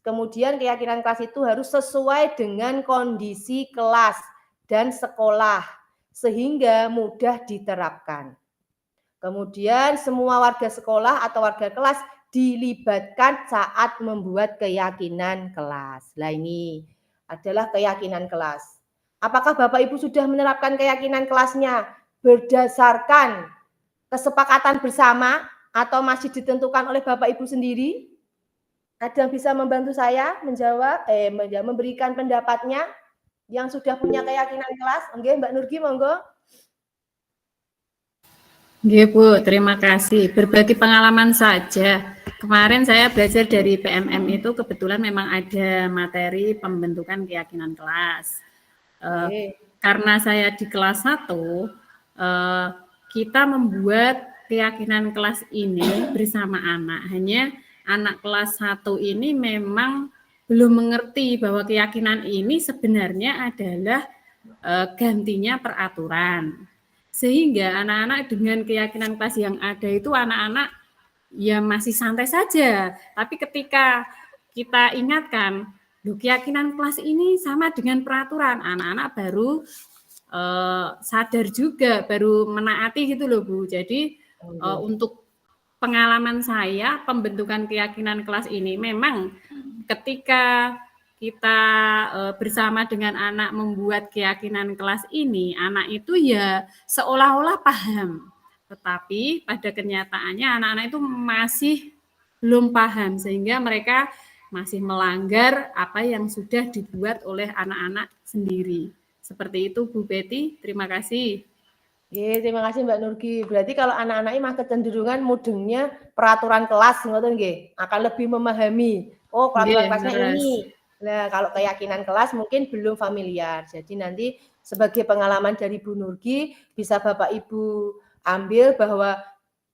Kemudian keyakinan kelas itu harus sesuai dengan kondisi kelas dan sekolah sehingga mudah diterapkan. Kemudian semua warga sekolah atau warga kelas dilibatkan saat membuat keyakinan kelas. Nah, ini adalah keyakinan kelas. Apakah Bapak Ibu sudah menerapkan keyakinan kelasnya berdasarkan kesepakatan bersama atau masih ditentukan oleh Bapak Ibu sendiri? Ada yang bisa membantu saya menjawab, memberikan pendapatnya yang sudah punya keyakinan kelas? Oke, Mbak Nurgi, monggo. Nggih, Bu, terima kasih. Berbagi pengalaman saja. Kemarin saya belajar dari PMM itu kebetulan memang ada materi pembentukan keyakinan kelas. Karena saya di kelas 1, kita membuat keyakinan kelas ini bersama anak. Hanya anak kelas 1 ini memang belum mengerti bahwa keyakinan ini sebenarnya adalah gantinya peraturan. Sehingga anak-anak dengan keyakinan kelas yang ada itu anak-anak ya masih santai saja. Tapi ketika kita ingatkan, loh, keyakinan kelas ini sama dengan peraturan, anak-anak baru sadar juga, baru menaati gitu loh, Bu. Jadi untuk pengalaman saya pembentukan keyakinan kelas ini memang ketika kita bersama dengan anak membuat keyakinan kelas ini, anak itu ya seolah-olah paham. Tetapi pada kenyataannya anak-anak itu masih belum paham sehingga mereka masih melanggar apa yang sudah dibuat oleh anak-anak sendiri. Seperti itu, Bu Betty. Terima kasih. Terima kasih Mbak Nurgi. Berarti kalau anak-anak ini mah kecenderungan mudengnya peraturan kelas, ngoten nggih, akan lebih memahami. Oh, peraturan kelasnya ini. Nah, kalau keyakinan kelas mungkin belum familiar. Jadi nanti sebagai pengalaman dari Bu Nurgi bisa Bapak Ibu ambil bahwa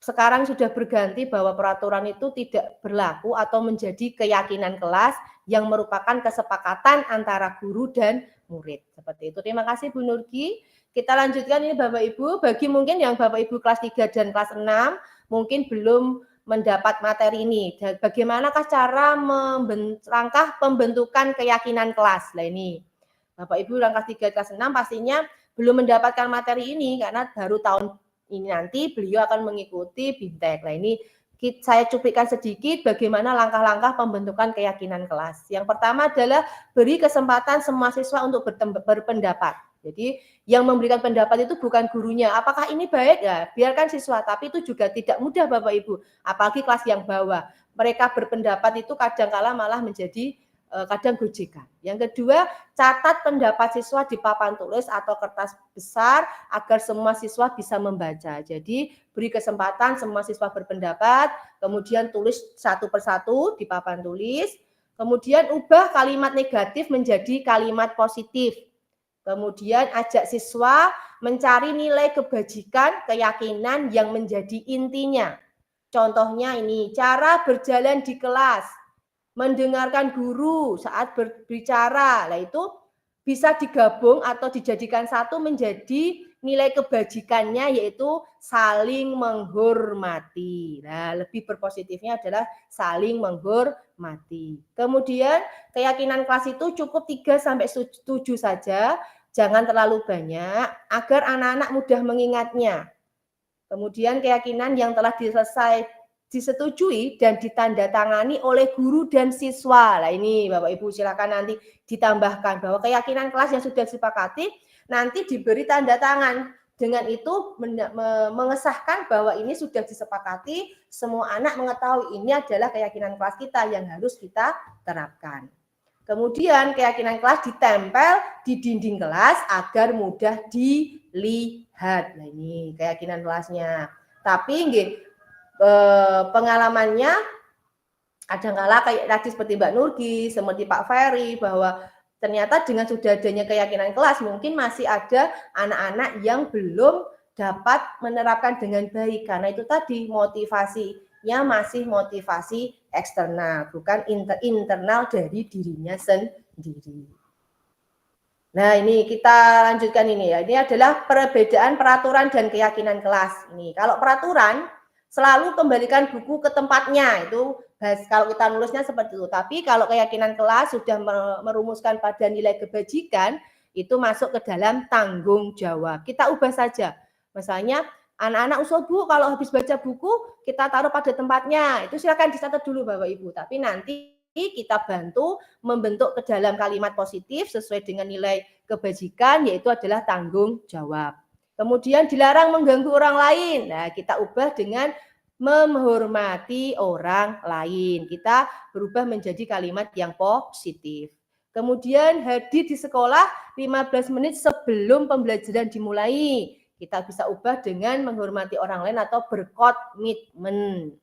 sekarang sudah berganti bahwa peraturan itu tidak berlaku atau menjadi keyakinan kelas yang merupakan kesepakatan antara guru dan murid. Seperti itu. Terima kasih Bu Nurgi. Kita lanjutkan ini Bapak Ibu. Bagi mungkin yang Bapak Ibu kelas 3 dan kelas 6 mungkin belum mendapat materi ini. Bagaimanakah cara langkah pembentukan keyakinan kelas? Nah ini Bapak Ibu yang kelas 3 kelas 6 pastinya belum mendapatkan materi ini karena baru tahun ini nanti beliau akan mengikuti BIMTEK. Nah ini saya cuplikan sedikit bagaimana langkah-langkah pembentukan keyakinan kelas. Yang pertama adalah beri kesempatan semua siswa untuk berpendapat. Jadi yang memberikan pendapat itu bukan gurunya. Apakah ini baik? Ya, biarkan siswa. Tapi itu juga tidak mudah Bapak Ibu. Apalagi kelas yang bawah. Mereka berpendapat itu kadang-kala malah menjadi kadang gojekan. Yang kedua, catat pendapat siswa di papan tulis atau kertas besar agar semua siswa bisa membaca. Jadi beri kesempatan semua siswa berpendapat, kemudian tulis satu persatu di papan tulis, kemudian ubah kalimat negatif menjadi kalimat positif. Kemudian ajak siswa mencari nilai kebajikan, keyakinan yang menjadi intinya. Contohnya ini, cara berjalan di kelas, mendengarkan guru saat berbicara. Nah itu bisa digabung atau dijadikan satu menjadi nilai kebajikannya yaitu saling menghormati. Nah, lebih berpositifnya adalah saling menghormati. Kemudian keyakinan kelas itu cukup 3 sampai 7 saja, jangan terlalu banyak agar anak-anak mudah mengingatnya. Kemudian keyakinan yang telah disetujui dan ditandatangani oleh guru dan siswa. Nah ini Bapak Ibu silakan nanti ditambahkan bahwa keyakinan kelas yang sudah disepakati nanti diberi tanda tangan. Dengan itu mengesahkan bahwa ini sudah disepakati, semua anak mengetahui ini adalah keyakinan kelas kita yang harus kita terapkan. Kemudian keyakinan kelas ditempel di dinding kelas agar mudah dilihat. Nah ini keyakinan kelasnya. Tapi nggih, pengalamannya kadang-kala kayak tadi seperti Mbak Nurgi, seperti Pak Ferry, bahwa ternyata dengan sudah adanya keyakinan kelas mungkin masih ada anak-anak yang belum dapat menerapkan dengan baik karena itu tadi motivasinya masih motivasi eksternal bukan internal dari dirinya diri. Nah, ini kita lanjutkan ini ya. Ini adalah perbedaan peraturan dan keyakinan kelas. Ini kalau peraturan selalu kembalikan buku ke tempatnya, itu kalau kita nulisnya seperti itu. Tapi kalau keyakinan kelas sudah merumuskan pada nilai kebajikan, itu masuk ke dalam tanggung jawab. Kita ubah saja. Misalnya anak-anak usul, Bu, kalau habis baca buku kita taruh pada tempatnya. Itu silakan dicatat dulu Bapak Ibu. Tapi nanti kita bantu membentuk ke dalam kalimat positif sesuai dengan nilai kebajikan, yaitu adalah tanggung jawab. Kemudian dilarang mengganggu orang lain. Nah, kita ubah dengan menghormati orang lain. Kita berubah menjadi kalimat yang positif. Kemudian hadir di sekolah 15 menit sebelum pembelajaran dimulai. Kita bisa ubah dengan menghormati orang lain atau berkomitmen.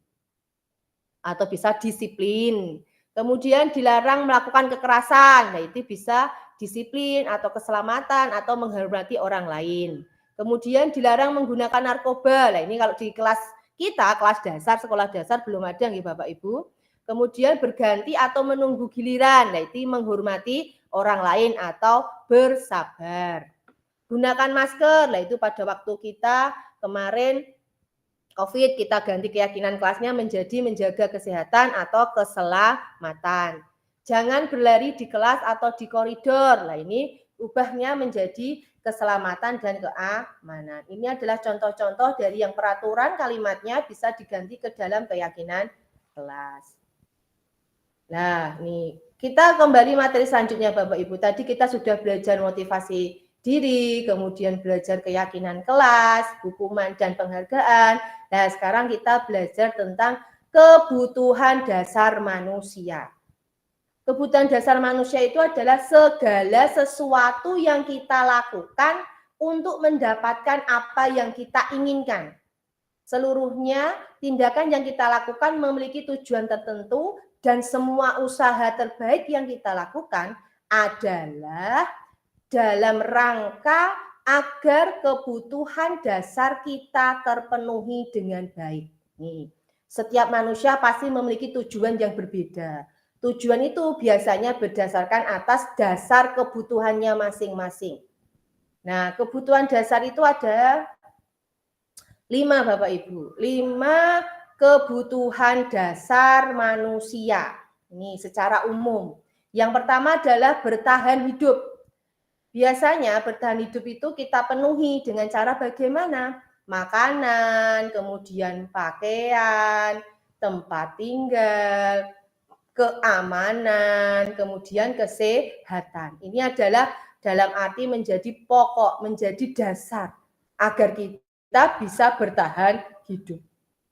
Atau bisa disiplin. Kemudian dilarang melakukan kekerasan. Nah, itu bisa disiplin atau keselamatan atau menghormati orang lain. Kemudian dilarang menggunakan narkoba. Nah, ini kalau di kelas kita, kelas dasar, sekolah dasar belum ada nih Bapak Ibu. Kemudian berganti atau menunggu giliran. Nah, itu menghormati orang lain atau bersabar. Gunakan masker. Nah, itu pada waktu kita kemarin COVID, kita ganti keyakinan kelasnya menjadi menjaga kesehatan atau keselamatan. Jangan berlari di kelas atau di koridor. Nah, ini ubahnya menjadi keselamatan dan keamanan. Ini adalah contoh-contoh dari yang peraturan kalimatnya bisa diganti ke dalam keyakinan kelas. Nah, nih kita kembali materi selanjutnya Bapak Ibu. Tadi kita sudah belajar motivasi diri, kemudian belajar keyakinan kelas, hukuman dan penghargaan. Nah, sekarang kita belajar tentang kebutuhan dasar manusia. Kebutuhan dasar manusia itu adalah segala sesuatu yang kita lakukan untuk mendapatkan apa yang kita inginkan. Seluruhnya tindakan yang kita lakukan memiliki tujuan tertentu dan semua usaha terbaik yang kita lakukan adalah dalam rangka agar kebutuhan dasar kita terpenuhi dengan baik. Nih, setiap manusia pasti memiliki tujuan yang berbeda. Tujuan itu biasanya berdasarkan atas dasar kebutuhannya masing-masing. Nah, kebutuhan dasar itu ada 5 Bapak Ibu. 5 kebutuhan dasar manusia. Ini secara umum. Yang pertama adalah bertahan hidup. Biasanya bertahan hidup itu kita penuhi dengan cara bagaimana? Makanan, kemudian pakaian, tempat tinggal, keamanan, kemudian kesehatan. Ini adalah dalam arti menjadi pokok, menjadi dasar agar kita bisa bertahan hidup.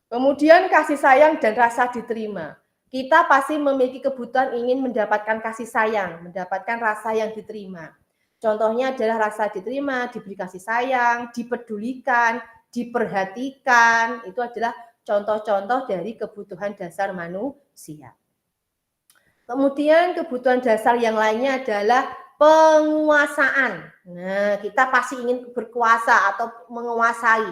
Kemudian kasih sayang dan rasa diterima. Kita pasti memiliki kebutuhan ingin mendapatkan kasih sayang, mendapatkan rasa yang diterima. Contohnya adalah rasa diterima, diberi kasih sayang, dipedulikan, diperhatikan. Itu adalah contoh-contoh dari kebutuhan dasar manusia. Kemudian kebutuhan dasar yang lainnya adalah penguasaan. Nah, kita pasti ingin berkuasa atau menguasai.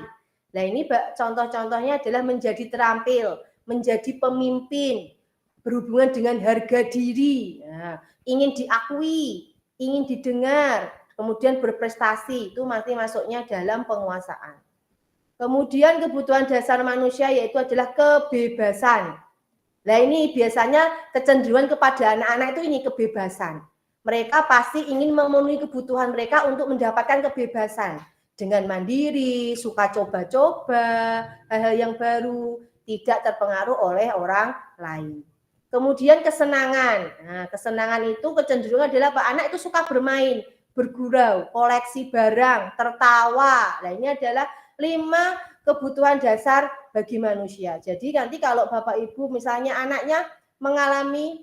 Nah, ini contoh-contohnya adalah menjadi terampil, menjadi pemimpin, berhubungan dengan harga diri, nah, ingin diakui, ingin didengar, kemudian berprestasi, itu masuknya dalam penguasaan. Kemudian kebutuhan dasar manusia yaitu adalah kebebasan. Nah, ini biasanya kecenderungan kepada anak-anak itu ini kebebasan. Mereka pasti ingin memenuhi kebutuhan mereka untuk mendapatkan kebebasan. Dengan mandiri, suka coba-coba, hal-hal yang baru, tidak terpengaruh oleh orang lain. Kemudian kesenangan. Nah, kesenangan itu kecenderungan adalah Pak anak itu suka bermain, bergurau, koleksi barang, tertawa. Nah, ini adalah 5 kebutuhan dasar bagi manusia. Jadi nanti kalau Bapak Ibu misalnya anaknya mengalami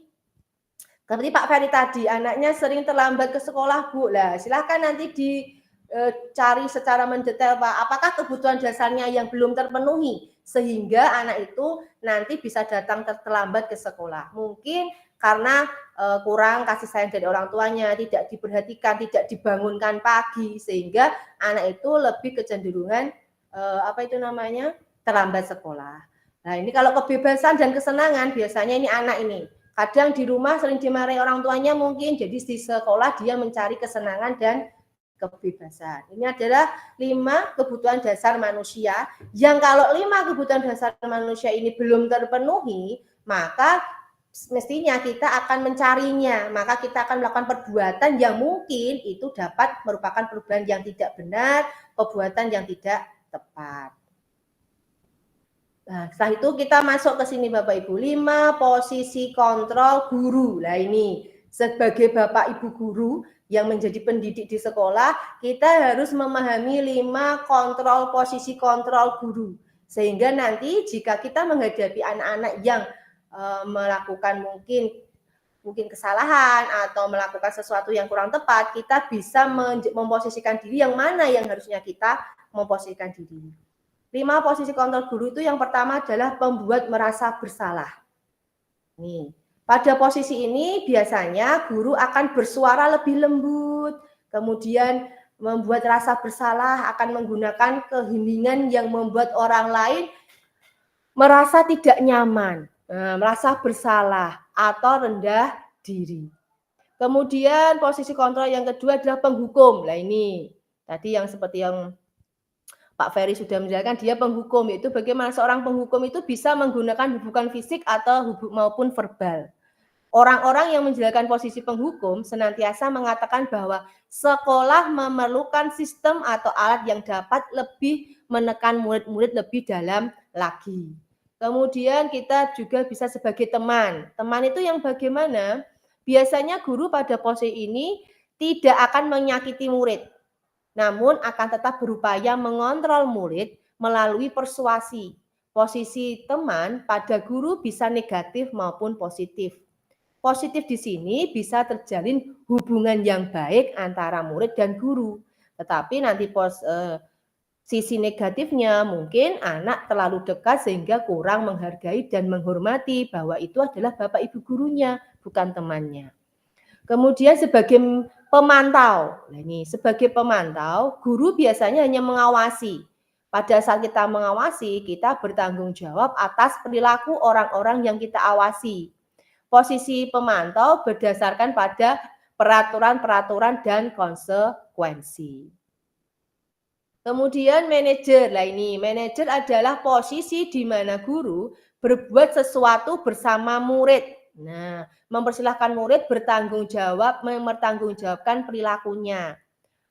seperti Pak Ferry tadi, anaknya sering terlambat ke sekolah, Bu. Lah, silahkan nanti dicari secara mendetail, Pak, apakah kebutuhan dasarnya yang belum terpenuhi sehingga anak itu nanti bisa datang terlambat ke sekolah. Mungkin karena kurang kasih sayang dari orang tuanya, tidak diperhatikan, tidak dibangunkan pagi sehingga anak itu lebih kecenderungan terlambat sekolah. Nah, ini kalau kebebasan dan kesenangan biasanya ini anak ini Kadang di rumah sering dimarahi orang tuanya mungkin, jadi di sekolah dia mencari kesenangan dan kebebasan. Ini adalah 5 kebutuhan dasar manusia yang kalau 5 kebutuhan dasar manusia ini belum terpenuhi, maka mestinya kita akan mencarinya, maka kita akan melakukan perbuatan yang mungkin itu dapat merupakan perbuatan yang tidak benar, perbuatan yang tidak tepat. Nah, setelah itu kita masuk ke sini Bapak Ibu, 5 posisi kontrol guru. Nah ini, sebagai Bapak Ibu guru yang menjadi pendidik di sekolah, kita harus memahami 5 posisi kontrol guru. Sehingga nanti jika kita menghadapi anak-anak yang melakukan mungkin kesalahan atau melakukan sesuatu yang kurang tepat, kita bisa memposisikan diri yang mana yang harusnya kita memposisikan diri. 5 posisi kontrol guru itu yang pertama adalah membuat merasa bersalah. Nih, pada posisi ini biasanya guru akan bersuara lebih lembut, kemudian membuat rasa bersalah, akan menggunakan keheningan yang membuat orang lain merasa tidak nyaman, merasa bersalah atau rendah diri. Kemudian posisi kontrol yang kedua adalah penghukum. Nah ini, tadi yang seperti yang Pak Ferry sudah menjelaskan, dia penghukum, yaitu bagaimana seorang penghukum itu bisa menggunakan hubungan fisik atau maupun verbal. Orang-orang yang menjalankan posisi penghukum senantiasa mengatakan bahwa sekolah memerlukan sistem atau alat yang dapat lebih menekan murid-murid lebih dalam lagi. Kemudian kita juga bisa sebagai teman. Teman itu yang bagaimana? Biasanya guru pada posisi ini tidak akan menyakiti murid, namun akan tetap berupaya mengontrol murid melalui persuasi. Posisi teman pada guru bisa negatif maupun positif. Positif di sini bisa terjalin hubungan yang baik antara murid dan guru. Tetapi nanti sisi negatifnya mungkin anak terlalu dekat sehingga kurang menghargai dan menghormati bahwa itu adalah bapak ibu gurunya, bukan temannya. Kemudian sebagai pemantau, nah ini sebagai pemantau, guru biasanya hanya mengawasi. Pada saat kita mengawasi, kita bertanggung jawab atas perilaku orang-orang yang kita awasi. Posisi pemantau berdasarkan pada peraturan-peraturan dan konsekuensi. Kemudian manajer, nah ini manajer adalah posisi di mana guru berbuat sesuatu bersama murid. Nah, mempersilahkan murid mempertanggungjawabkan perilakunya,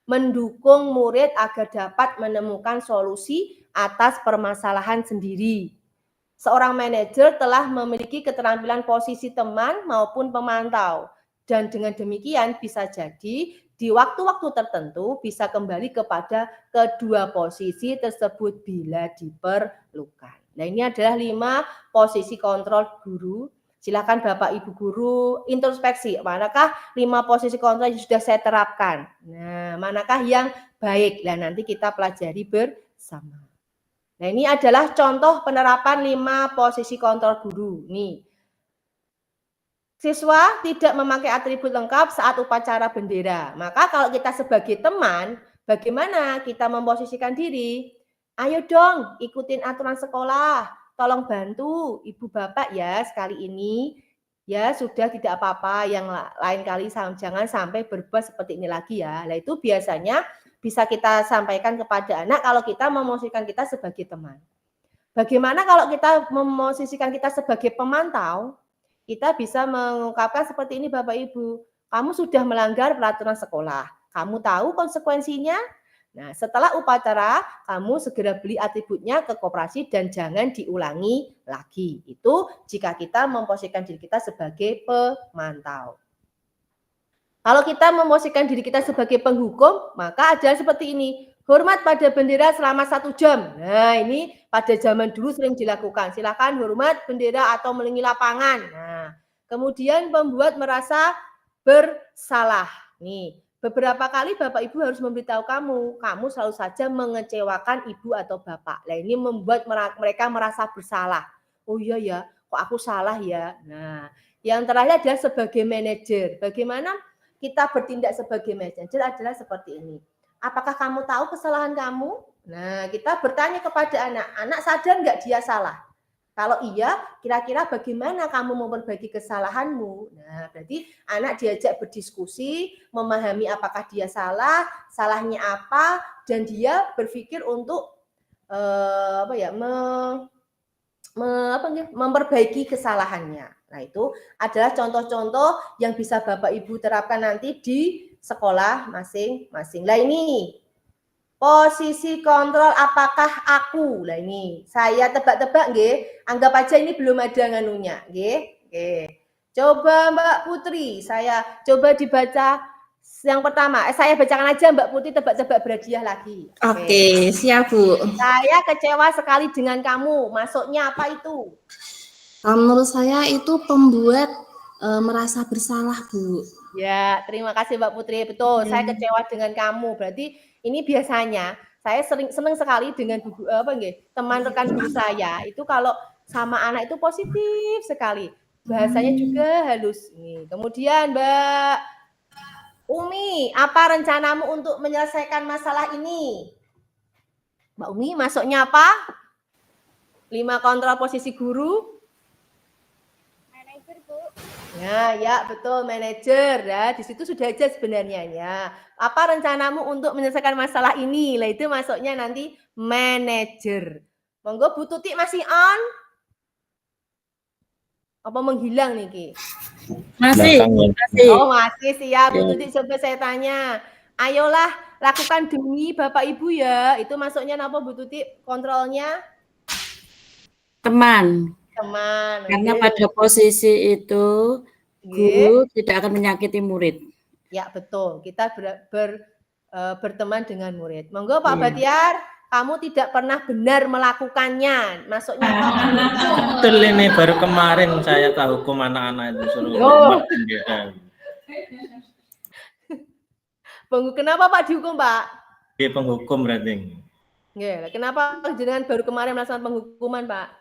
mendukung murid agar dapat menemukan solusi atas permasalahan sendiri. Seorang manajer telah memiliki keterampilan posisi teman maupun pemantau, dan dengan demikian bisa jadi di waktu-waktu tertentu bisa kembali kepada kedua posisi tersebut bila diperlukan. Nah, ini adalah 5 posisi kontrol guru. Silakan Bapak Ibu guru introspeksi, manakah 5 posisi kontrol yang sudah saya terapkan? Nah, manakah yang baik? Nah, nanti kita pelajari bersama. Nah, ini adalah contoh penerapan 5 posisi kontrol guru. Nih. Siswa tidak memakai atribut lengkap saat upacara bendera. Maka kalau kita sebagai teman, bagaimana kita memposisikan diri? Ayo dong, ikutin aturan sekolah. Tolong bantu ibu bapak ya sekali ini. Ya sudah tidak apa-apa, yang lain kali jangan sampai berbuat seperti ini lagi ya. Nah itu biasanya bisa kita sampaikan kepada anak kalau kita memposisikan kita sebagai teman. Bagaimana kalau kita memposisikan kita sebagai pemantau? Kita bisa mengungkapkan seperti ini Bapak Ibu. Kamu sudah melanggar peraturan sekolah. Kamu tahu konsekuensinya? Nah, setelah upacara, kamu segera beli atributnya ke koperasi dan jangan diulangi lagi. Itu jika kita memposisikan diri kita sebagai pemantau. Kalau kita memposisikan diri kita sebagai penghukum, maka ada seperti ini. Hormat pada bendera selama 1 jam. Nah, ini pada zaman dulu sering dilakukan. Silakan hormat bendera atau melingi lapangan. Nah, kemudian membuat merasa bersalah. Nih, beberapa kali Bapak Ibu harus memberitahu kamu selalu saja mengecewakan ibu atau bapak. Nah, ini membuat mereka merasa bersalah. Oh iya ya, kok aku salah ya. Nah, yang terakhir adalah sebagai manajer. Bagaimana kita bertindak sebagai manajer adalah seperti ini. Apakah kamu tahu kesalahan kamu? Nah, kita bertanya kepada anak sadar nggak dia salah? Kalau iya, kira-kira bagaimana kamu memperbaiki kesalahanmu? Nah, berarti anak diajak berdiskusi, memahami apakah dia salah, salahnya apa, dan dia berpikir untuk memperbaiki kesalahannya. Nah, itu adalah contoh-contoh yang bisa Bapak Ibu terapkan nanti di sekolah masing-masing. Nah, ini posisi kontrol apakah aku. Nah, ini saya tebak-tebak nggih. Anggap aja ini belum ada nganunya, nggih. Oke. Coba Mbak Putri, saya coba dibaca yang pertama. Saya bacakan aja Mbak Putri, tebak-tebak berhadiah lagi. Oke, siap Bu. Saya kecewa sekali dengan kamu. Masuknya apa itu? Menurut saya itu pembuat merasa bersalah, Bu. Ya, terima kasih Mbak Putri. Betul, saya kecewa dengan kamu. Berarti ini biasanya saya senang sekali dengan teman rekan guru saya. Itu kalau sama anak itu positif sekali. Bahasanya juga halus. Nih. Kemudian Mbak Umi, apa rencanamu untuk menyelesaikan masalah ini? Mbak Umi, masuknya apa? 5 kontrol posisi guru. Manajer, Bu. Ya, betul, manajer ya. Di situ sudah aja sebenarnya ya. Apa rencanamu untuk menyelesaikan masalah ini? Lah itu masuknya nanti manajer. Monggo Bu Tuti masih on? Apa menghilang nih Ki? Masih. Oh, masih siap. Bu Tuti coba saya tanya. Ayolah lakukan demi Bapak Ibu ya. Itu masuknya apa Bu Tuti? Kontrolnya? Teman. Karena pada posisi itu guru tidak akan menyakiti murid. Ya, betul. Kita berteman dengan murid. Monggo Pak Batiar, kamu tidak pernah benar melakukannya. Masuknya apa? Betul ini, baru kemarin saya tahu hukum anak-anak itu suruh Kenapa Pak dihukum, Pak? Dia penghukum berarti. Kenapa jenengan baru kemarin melaksanakan penghukuman, Pak?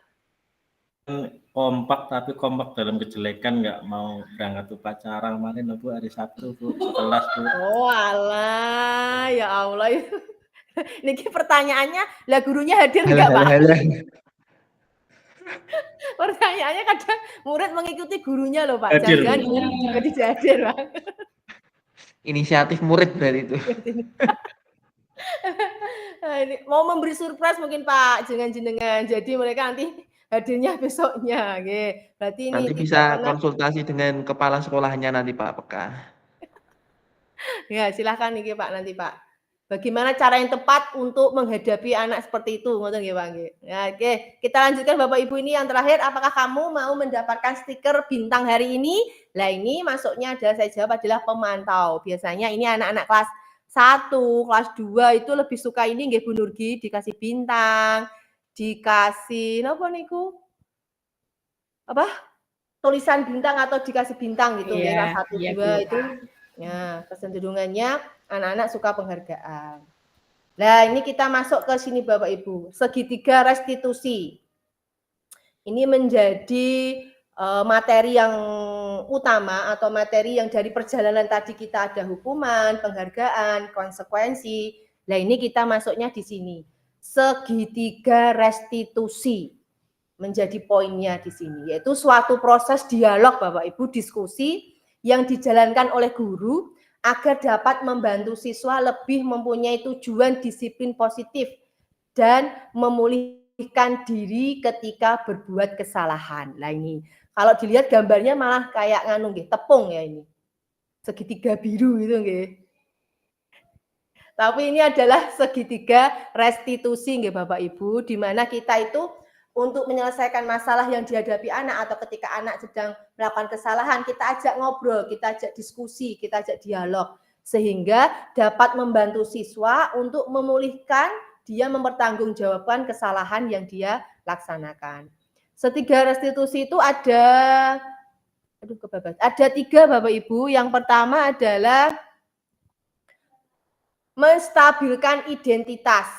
Kompak, tapi kompak dalam kejelekan, nggak mau berangkat upacara kemarin Bu, hari Sabtu Bu, sekelas Bu. Oh alah, ya Allah. Niki pertanyaannya, lah gurunya hadir nggak Pak? Pertanyaannya kadang murid mengikuti gurunya loh Pak. Jangan juga tidak hadir Pak. Inisiatif murid berarti itu. Mau memberi surprise mungkin Pak, jenengan. Jadi mereka nanti hadirnya besoknya, berarti ini nanti bisa konsultasi dengan kepala sekolahnya nanti Pak Peka. Ya silahkan nih Pak nanti Pak. Bagaimana cara yang tepat untuk menghadapi anak seperti itu, ngoten nggih Pak nggih. Ya, oke, kita lanjutkan Bapak Ibu ini yang terakhir. Apakah kamu mau mendapatkan stiker bintang hari ini? Lah ini masuknya adalah saya jawab adalah pemantau. Biasanya ini anak-anak kelas 1, kelas 2 itu lebih suka ini nggih Bu Nurgi, dikasih bintang. Dikasih apa niku? Apa? Tulisan bintang atau dikasih bintang gitu ya, 1 2 itu. Ya, kecenderungannya anak-anak suka penghargaan. Nah, ini kita masuk ke sini Bapak Ibu. Segitiga restitusi. Ini menjadi materi yang utama atau materi yang dari perjalanan tadi kita ada hukuman, penghargaan, konsekuensi. Nah, ini kita masuknya di sini. Segitiga restitusi menjadi poinnya di sini, yaitu suatu proses dialog Bapak Ibu, diskusi yang dijalankan oleh guru agar dapat membantu siswa lebih mempunyai tujuan disiplin positif dan memulihkan diri ketika berbuat kesalahan. Nah ini, kalau dilihat gambarnya malah kayak nganu nggih, tepung ya ini. Segitiga biru itu nggih. Tapi ini adalah segitiga restitusi nggih Bapak Ibu, di mana kita itu untuk menyelesaikan masalah yang dihadapi anak atau ketika anak sedang melakukan kesalahan, kita ajak ngobrol, kita ajak diskusi, kita ajak dialog sehingga dapat membantu siswa untuk memulihkan, dia mempertanggungjawabkan kesalahan yang dia laksanakan. Segitiga restitusi itu ada 3 Bapak Ibu. Yang pertama adalah menstabilkan identitas.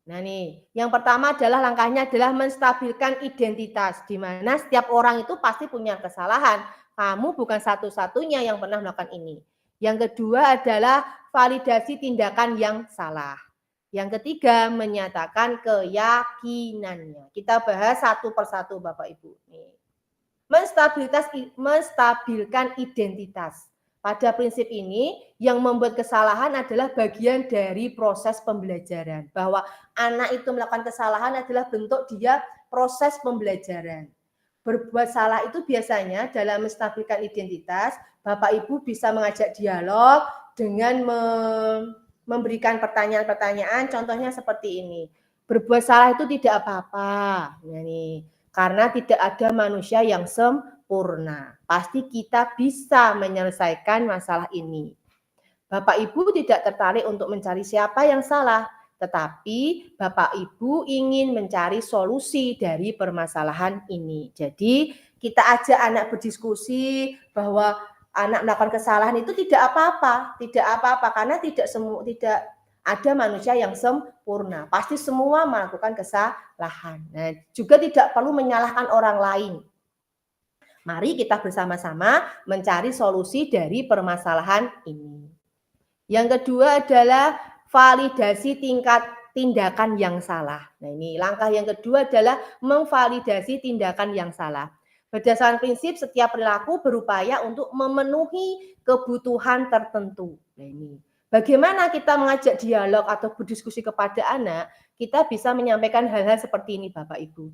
Nah nih, yang pertama adalah langkahnya adalah menstabilkan identitas, di mana setiap orang itu pasti punya kesalahan. Kamu bukan satu-satunya yang pernah melakukan ini. Yang kedua adalah validasi tindakan yang salah. Yang ketiga, menyatakan keyakinannya. Kita bahas satu persatu Bapak Ibu. Nih. Menstabilkan identitas. Pada prinsip ini, yang membuat kesalahan adalah bagian dari proses pembelajaran. Bahwa anak itu melakukan kesalahan adalah bentuk dia proses pembelajaran. Berbuat salah itu biasanya dalam menstabilkan identitas, Bapak Ibu bisa mengajak dialog dengan memberikan pertanyaan-pertanyaan, contohnya seperti ini. Berbuat salah itu tidak apa-apa, karena tidak ada manusia yang sempurna. Pasti kita bisa menyelesaikan masalah ini. Bapak Ibu tidak tertarik untuk mencari siapa yang salah, tetapi Bapak Ibu ingin mencari solusi dari permasalahan ini. Jadi kita ajak anak berdiskusi bahwa anak melakukan kesalahan itu tidak apa-apa, karena tidak ada manusia yang sempurna. Pasti semua melakukan kesalahan. Nah, juga tidak perlu menyalahkan orang lain. Mari kita bersama-sama mencari solusi dari permasalahan ini. Yang kedua adalah validasi tingkat tindakan yang salah. Nah, ini langkah yang kedua adalah memvalidasi tindakan yang salah. Berdasarkan prinsip setiap perilaku berupaya untuk memenuhi kebutuhan tertentu. Nah, ini bagaimana kita mengajak dialog atau berdiskusi kepada anak, kita bisa menyampaikan hal-hal seperti ini Bapak Ibu.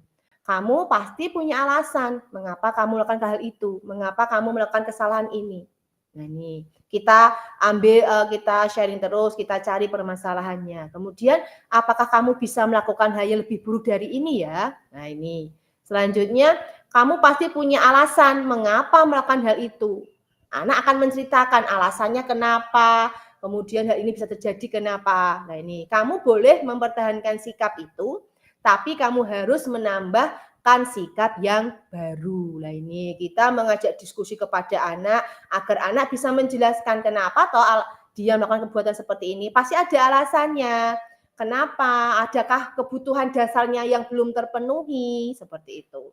Kamu pasti punya alasan mengapa kamu melakukan hal itu, mengapa kamu melakukan kesalahan ini. Nah, ini kita ambil, kita sharing terus, kita cari permasalahannya. Kemudian, apakah kamu bisa melakukan hal yang lebih buruk dari ini ya? Nah, ini. Selanjutnya, kamu pasti punya alasan mengapa melakukan hal itu. Anak akan menceritakan alasannya kenapa, kemudian hal ini bisa terjadi kenapa. Nah, ini. Kamu boleh mempertahankan sikap itu, tapi kamu harus menambahkan sikap yang baru. Nah, ini kita mengajak diskusi kepada anak agar anak bisa menjelaskan kenapa toh dia melakukan perbuatan seperti ini. Pasti ada alasannya. Kenapa? Adakah kebutuhan dasarnya yang belum terpenuhi? Seperti itu.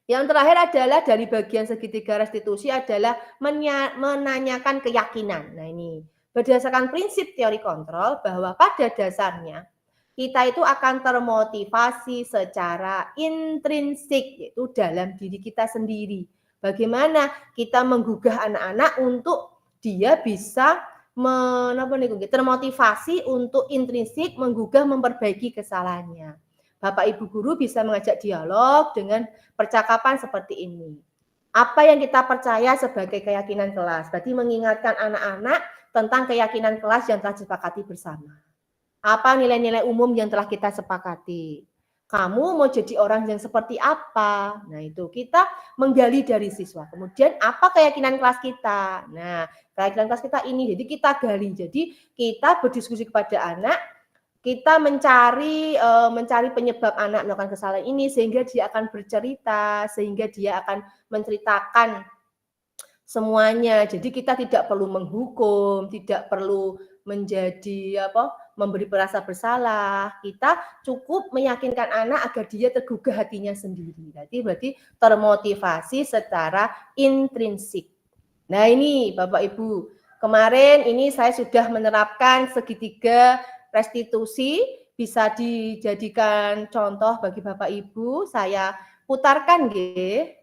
Yang terakhir adalah dari bagian segitiga restitusi adalah menanyakan keyakinan. Nah, ini berdasarkan prinsip teori kontrol bahwa pada dasarnya kita itu akan termotivasi secara intrinsik, yaitu dalam diri kita sendiri. Bagaimana kita menggugah anak-anak untuk dia bisa termotivasi untuk intrinsik menggugah memperbaiki kesalahannya. Bapak Ibu guru bisa mengajak dialog dengan percakapan seperti ini. Apa yang kita percaya sebagai keyakinan kelas? Berarti mengingatkan anak-anak tentang keyakinan kelas yang telah disepakati bersama. Apa nilai-nilai umum yang telah kita sepakati? Kamu mau jadi orang yang seperti apa? Nah, itu kita menggali dari siswa. Kemudian apa keyakinan kelas kita? Nah, keyakinan kelas kita ini. Jadi kita gali. Jadi kita berdiskusi kepada anak, kita mencari penyebab anak melakukan kesalahan ini sehingga dia akan bercerita, sehingga dia akan menceritakan semuanya. Jadi kita tidak perlu menghukum, tidak perlu menjadi memberi perasa bersalah. Kita cukup meyakinkan anak agar dia tergugah hatinya sendiri. Berarti termotivasi secara intrinsik. Nah, ini Bapak Ibu, kemarin ini saya sudah menerapkan segitiga restitusi, bisa dijadikan contoh bagi Bapak Ibu. Saya putarkan nggih.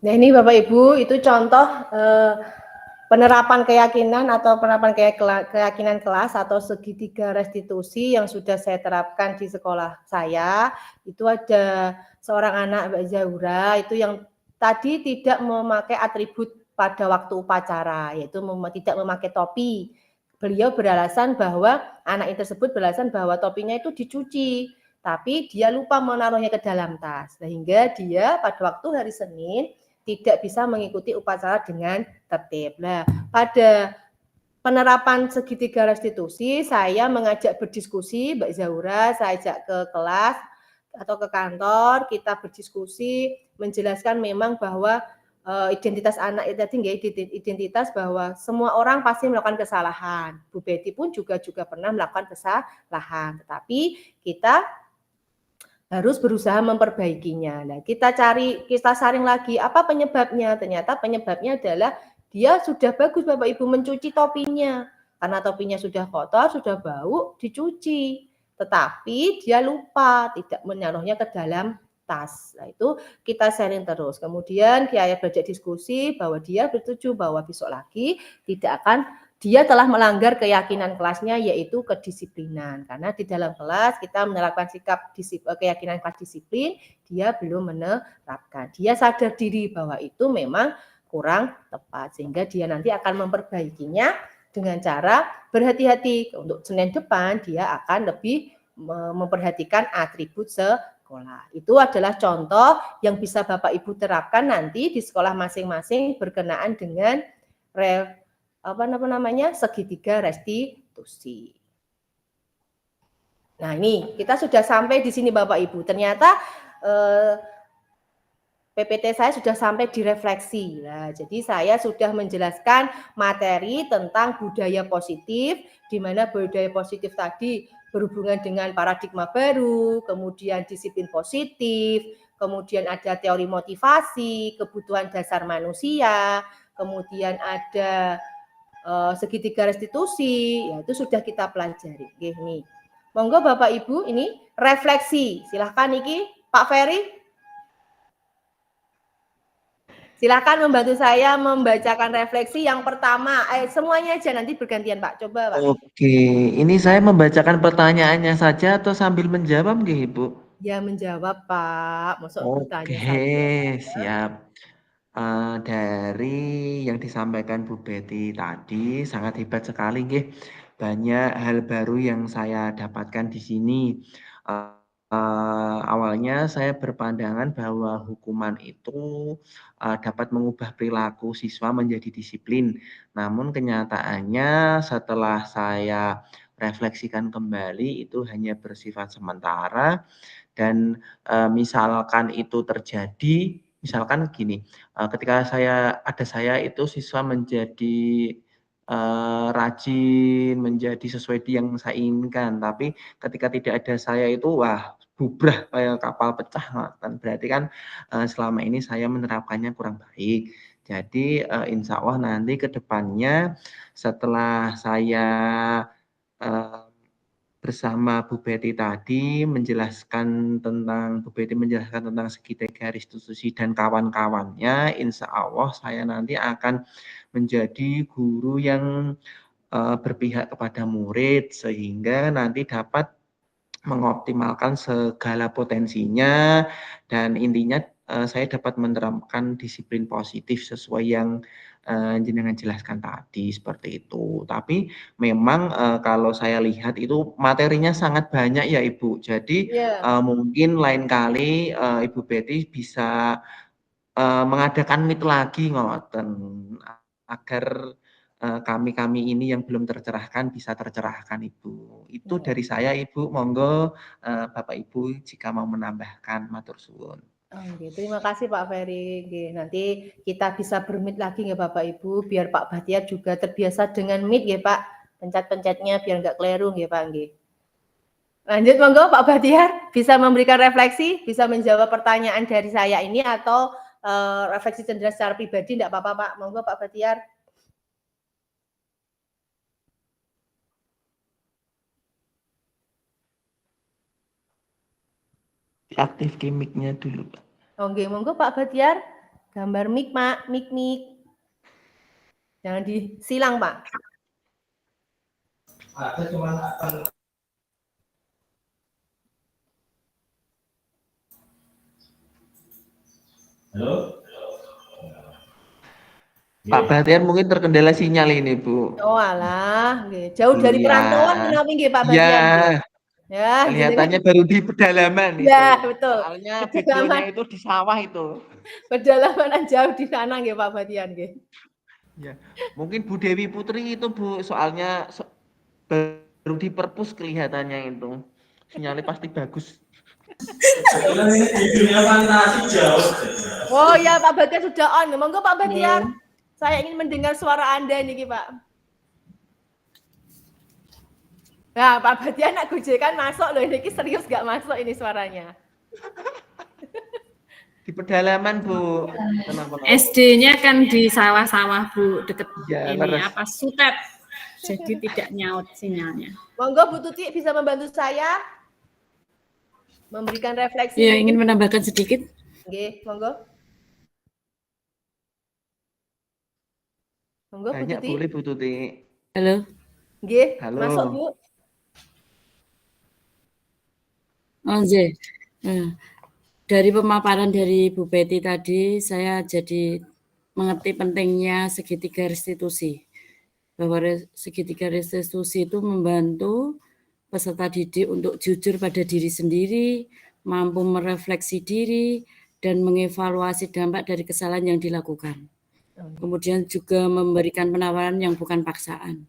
Nah ini Bapak Ibu itu contoh penerapan keyakinan atau penerapan keyakinan kelas atau segitiga restitusi yang sudah saya terapkan di sekolah saya. Itu ada seorang anak Mbak Zahura itu yang tadi tidak memakai atribut pada waktu upacara, yaitu tidak memakai topi. Beliau beralasan bahwa anak tersebut beralasan bahwa topinya itu dicuci, tapi dia lupa menaruhnya ke dalam tas, sehingga dia pada waktu hari Senin tidak bisa mengikuti upacara dengan tertib. Nah, pada penerapan segitiga restitusi, saya mengajak berdiskusi, Mbak Zahura, saya ajak ke kelas atau ke kantor, kita berdiskusi, menjelaskan memang bahwa identitas anak itu tadi nggak identitas bahwa semua orang pasti melakukan kesalahan. Bu Betty pun juga pernah melakukan kesalahan, tetapi kita harus berusaha memperbaikinya. Nah, kita saring lagi apa penyebabnya. Ternyata penyebabnya adalah dia sudah bagus Bapak Ibu mencuci topinya. Karena topinya sudah kotor, sudah bau, dicuci. Tetapi dia lupa tidak menaruhnya ke dalam tas. Nah, itu kita sharing terus. Kemudian saya belajar diskusi bahwa dia bersetuju bahwa besok lagi dia telah melanggar keyakinan kelasnya yaitu kedisiplinan. Karena di dalam kelas kita menerapkan sikap keyakinan kelas disiplin, dia belum menerapkan. Dia sadar diri bahwa itu memang kurang tepat sehingga dia nanti akan memperbaikinya dengan cara berhati-hati. Untuk Senin depan dia akan lebih memperhatikan atribut sekolah. Itu adalah contoh yang bisa Bapak Ibu terapkan nanti di sekolah masing-masing berkenaan dengan segitiga restitusi. Nah, ini kita sudah sampai di sini Bapak Ibu. Ternyata PPT saya sudah sampai di refleksi. Nah, jadi saya sudah menjelaskan materi tentang budaya positif, di mana budaya positif tadi berhubungan dengan paradigma baru, kemudian disiplin positif, kemudian ada teori motivasi, kebutuhan dasar manusia, kemudian ada segitiga restitusi, ya itu sudah kita pelajari. Oke, nih. Monggo Bapak Ibu ini refleksi. Silahkan Niki, Pak Ferry. Silakan membantu saya membacakan refleksi yang pertama. Semuanya aja nanti bergantian Pak. Coba Pak. Oke, ini saya membacakan pertanyaannya saja atau sambil menjawab nggih, Ibu? Ya menjawab Pak. Masuk bertanya Oke, saja. siap. Dari yang disampaikan Bu Betty tadi sangat hebat sekali nggih. Banyak hal baru yang saya dapatkan di sini. Awalnya saya berpandangan bahwa hukuman itu dapat mengubah perilaku siswa menjadi disiplin. Namun kenyataannya setelah saya refleksikan kembali itu hanya bersifat sementara dan misalkan itu terjadi, misalkan gini, ketika saya itu siswa menjadi rajin, menjadi sesuai yang saya inginkan, tapi ketika tidak ada saya itu wah bubrah kayak kapal pecah kan, berarti kan selama ini saya menerapkannya kurang baik. Jadi insya Allah nanti ke depannya setelah saya bersama Bu Betty tadi menjelaskan tentang segitiga restitusi dan kawan-kawannya, insya Allah saya nanti akan menjadi guru yang berpihak kepada murid sehingga nanti dapat mengoptimalkan segala potensinya dan intinya saya dapat menerapkan disiplin positif sesuai yang jenengan jelaskan tadi seperti itu. Tapi memang kalau saya lihat itu materinya sangat banyak ya Ibu. Jadi mungkin lain kali Ibu Betty bisa mengadakan meet lagi ngoten agar kami ini yang belum tercerahkan bisa tercerahkan Ibu. Itu dari saya Ibu, monggo Bapak Ibu jika mau menambahkan matur suwun. Oke, terima kasih Pak Ferry. Oke, nanti kita bisa bermeet lagi ya Bapak Ibu, biar Pak Bahtiar juga terbiasa dengan meet ya Pak. Pencet-pencetnya biar nggak keliru ya Pak. Oke. Lanjut monggo Pak Bahtiar, bisa memberikan refleksi, bisa menjawab pertanyaan dari saya ini atau refleksi cenderung secara pribadi, enggak apa-apa Pak. Monggo Pak Bahtiar. Aktif mic-nya dulu Pak. Oke, monggo Pak Bahtiar. Gambar mic, Pak. Mic. Jangan disilang, Pak. Ada cuma Halo? Pak Batian mungkin terkendala sinyal ini, Bu. Oh alah, nggih. Jauh dari Iya. perantauan menawi nggih Pak Iya. Batian. Ya, Kelihatannya baru di pedalaman itu. Ya, betul. Soalnya Pedalaman. videonya itu di sawah itu. Pedalaman jauh di sana nggih Pak Batian nggih. Ya. Mungkin Bu Dewi Putri itu, Bu, soalnya baru di perpus kelihatannya itu. Sinyalnya pasti bagus. Videonya fantasi jauh. Oh ya, Pak Batian sudah on. Monggo Pak Batian. Saya ingin mendengar suara Anda nih, Pak. Nah, Pak Batian nak gojekan masuk loh. Ini serius gak masuk ini suaranya. Di pedalaman, Bu. Kenapa? SD-nya kan di sawah-sawah, Bu, deket Ya, ini leres. apa Sutet. Jadi tidak nyaut sinyalnya. Monggo Bu Tuti bisa membantu saya memberikan refleksi. Ya, ingin menambahkan sedikit. Nggih, monggo. Monggo Bu Banyak Tuti. boleh, Bu Tuti. Halo. Nggih, Halo. masuk Bu. Oh, J. Dari pemaparan dari Bu Betty tadi, saya jadi mengerti pentingnya segitiga restitusi. Bahwa segitiga restitusi itu membantu peserta didik untuk jujur pada diri sendiri, mampu merefleksi diri, dan mengevaluasi dampak dari kesalahan yang dilakukan. Kemudian juga memberikan penawaran yang bukan paksaan.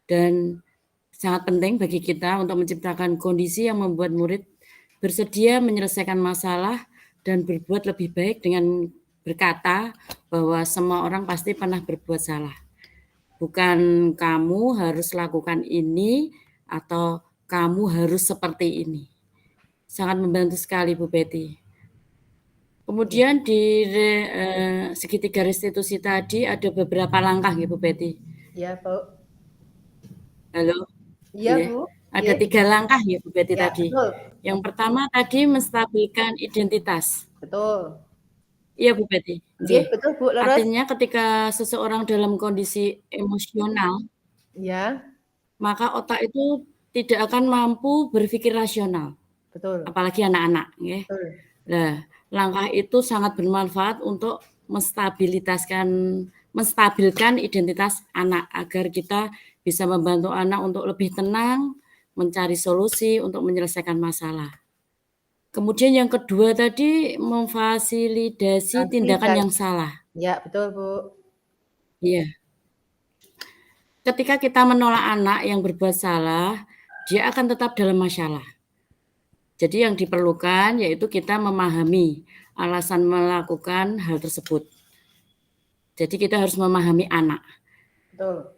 Dan sangat penting bagi kita untuk menciptakan kondisi yang membuat murid bersedia menyelesaikan masalah dan berbuat lebih baik dengan berkata bahwa semua orang pasti pernah berbuat salah. Bukan kamu harus lakukan ini atau kamu harus seperti ini. Sangat membantu sekali Bu Betty. Kemudian di segitiga restitusi tadi ada beberapa langkah ya Bu Betty. Ya, Bu. Halo. Iya, Ya. Bu. Ada 3 langkah ya Bu Betty Ya, tadi. betul. Yang pertama tadi menstabilkan identitas. Betul. Iya Bu Betty. Nggih, betul Bu, leres. Artinya ketika seseorang dalam kondisi emosional, Ya, maka otak itu tidak akan mampu berpikir rasional, betul. apalagi anak-anak. Ya. Betul. Nah, langkah itu sangat bermanfaat untuk menstabilkan identitas anak agar kita bisa membantu anak untuk lebih tenang, mencari solusi untuk menyelesaikan masalah. Kemudian yang kedua tadi memfasilitasi tindakan yang salah. Ya, betul Bu. Iya. Ketika kita menolak anak yang berbuat salah, dia akan tetap dalam masalah. Jadi yang diperlukan yaitu kita memahami alasan melakukan hal tersebut. Jadi kita harus memahami anak. Betul.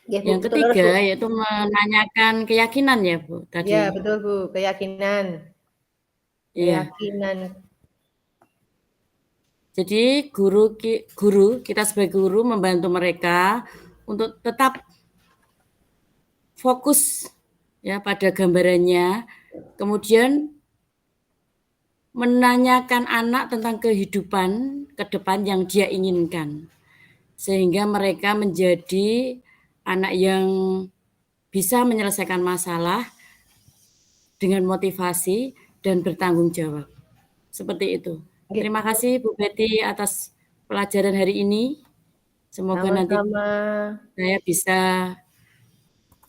Ya, Bu, Yang betul, ketiga leres, Bu. yaitu menanyakan keyakinan ya Bu tadi. Ya, betul Bu, keyakinan. Iya. Keyakinan. Jadi guru kita sebagai guru membantu mereka untuk tetap fokus ya pada gambarannya, kemudian menanyakan anak tentang kehidupan ke depan yang dia inginkan, sehingga mereka menjadi anak yang bisa menyelesaikan masalah dengan motivasi dan bertanggung jawab. Seperti itu. Terima kasih Bu Betty atas pelajaran hari ini. Semoga nanti saya bisa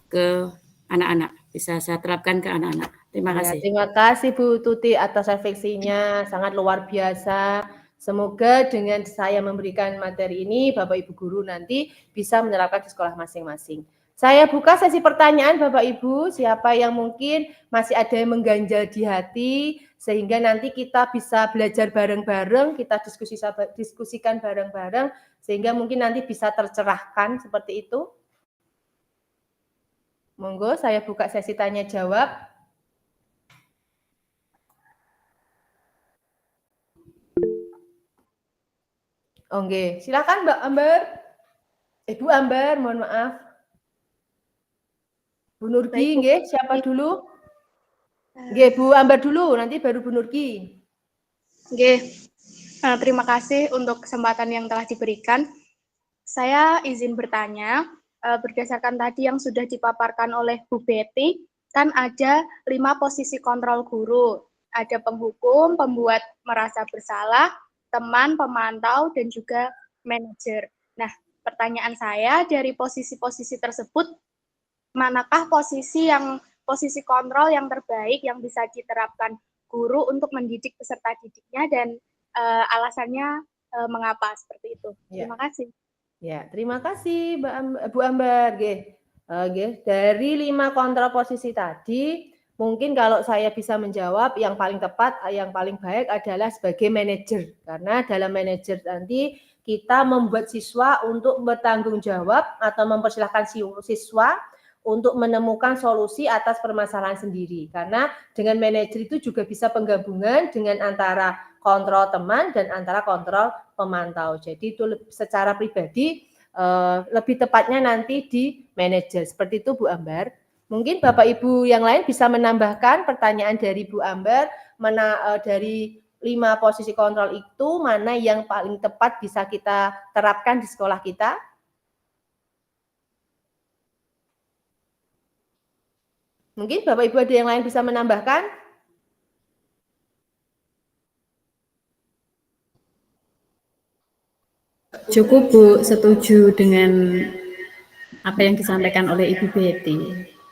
ke anak-anak, bisa saya terapkan ke anak-anak. Terima kasih. Terima kasih Bu Tuti atas refleksinya, sangat luar biasa. Semoga dengan saya memberikan materi ini, Bapak Ibu guru nanti bisa menerapkan di sekolah masing-masing. Saya buka sesi pertanyaan Bapak Ibu, siapa yang mungkin masih ada yang mengganjal di hati, sehingga nanti kita bisa belajar bareng-bareng, kita diskusikan bareng-bareng, sehingga mungkin nanti bisa tercerahkan seperti itu. Monggo saya buka sesi tanya jawab. Oke, silakan Mbak Amber. Ibu Amber, mohon maaf. Bu Nurgi, nggih, siapa dulu? Nggih, Bu Amber dulu, nanti baru Bu Nurgi. Nggih. Terima kasih untuk kesempatan yang telah diberikan. Saya izin bertanya, berdasarkan tadi yang sudah dipaparkan oleh Bu Betty, kan ada 5 posisi kontrol guru. Ada penghukum, pembuat merasa bersalah, teman, pemantau, dan juga manajer. Nah, pertanyaan saya dari posisi-posisi tersebut, manakah posisi kontrol yang terbaik yang bisa diterapkan guru untuk mendidik peserta didiknya dan alasannya mengapa seperti itu? Terima kasih. Ya, terima kasih Bu Ambar. Dari 5 kontrol posisi tadi, mungkin kalau saya bisa menjawab, yang paling tepat, yang paling baik adalah sebagai manajer. Karena dalam manajer nanti kita membuat siswa untuk bertanggung jawab atau mempersilahkan siswa untuk menemukan solusi atas permasalahan sendiri. Karena dengan manajer itu juga bisa penggabungan dengan antara kontrol teman dan antara kontrol pemantau. Jadi itu secara pribadi lebih tepatnya nanti di manajer. Seperti itu Bu Ambar. Mungkin Bapak Ibu yang lain bisa menambahkan pertanyaan dari Bu Ambar, dari 5 posisi kontrol itu mana yang paling tepat bisa kita terapkan di sekolah kita? Mungkin Bapak Ibu ada yang lain bisa menambahkan? Cukup Bu, setuju dengan apa yang disampaikan oleh Ibu Betty.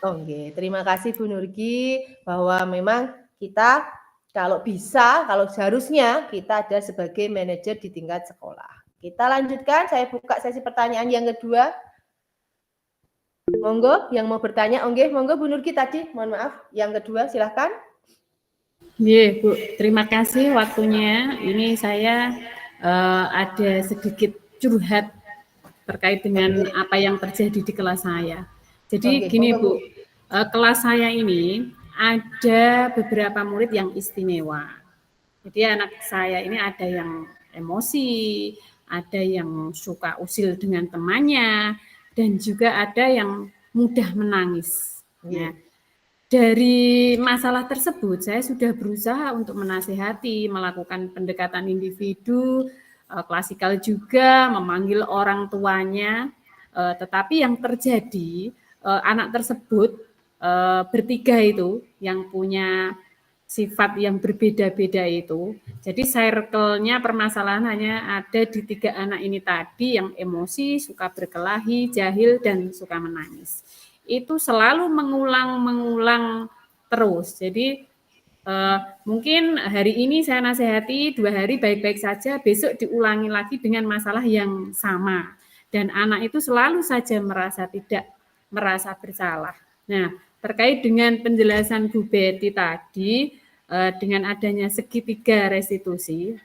Oke, terima kasih Bu Nurgi, bahwa memang kita kalau bisa, kalau seharusnya kita ada sebagai manajer di tingkat sekolah. Kita lanjutkan, saya buka sesi pertanyaan yang kedua. Monggo, yang mau bertanya, monggo Bu Nurgi tadi, mohon maaf, yang kedua silahkan. Iya Bu, terima kasih waktunya. Ini saya ada sedikit curhat terkait dengan apa yang terjadi di kelas saya. Jadi gini Bu, kelas saya ini ada beberapa murid yang istimewa. Jadi anak saya ini ada yang emosi, ada yang suka usil dengan temannya, dan juga ada yang mudah menangis. Nah, dari masalah tersebut saya sudah berusaha untuk menasihati, melakukan pendekatan individu, klasikal juga, memanggil orang tuanya, tetapi yang terjadi anak tersebut bertiga itu yang punya sifat yang berbeda-beda itu. Jadi circle-nya permasalahan hanya ada di 3 anak ini tadi yang emosi, suka berkelahi, jahil, dan suka menangis. Itu selalu mengulang terus. Jadi mungkin hari ini saya nasihati 2 hari baik-baik saja, besok diulangi lagi dengan masalah yang sama. Dan anak itu selalu saja tidak merasa bersalah. Nah, terkait dengan penjelasan Bu Betty tadi, dengan adanya segitiga restitusi,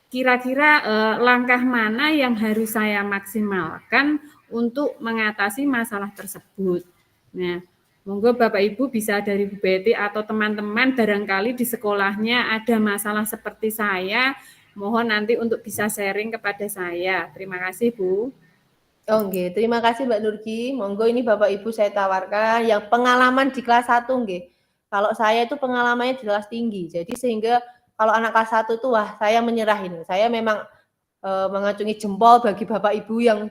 kira-kira langkah mana yang harus saya maksimalkan untuk mengatasi masalah tersebut. Nah, monggo Bapak Ibu bisa dari Bu Betty atau teman-teman barangkali di sekolahnya ada masalah seperti saya, mohon nanti untuk bisa sharing kepada saya. Terima kasih Bu. Oke, terima kasih Mbak Nurgi. Monggo ini Bapak Ibu saya tawarkan yang pengalaman di kelas 1 nggih. Kalau saya itu pengalamannya di kelas tinggi. Jadi sehingga kalau anak kelas 1 itu wah saya menyerah ini. Saya memang mengacungi jempol bagi Bapak Ibu yang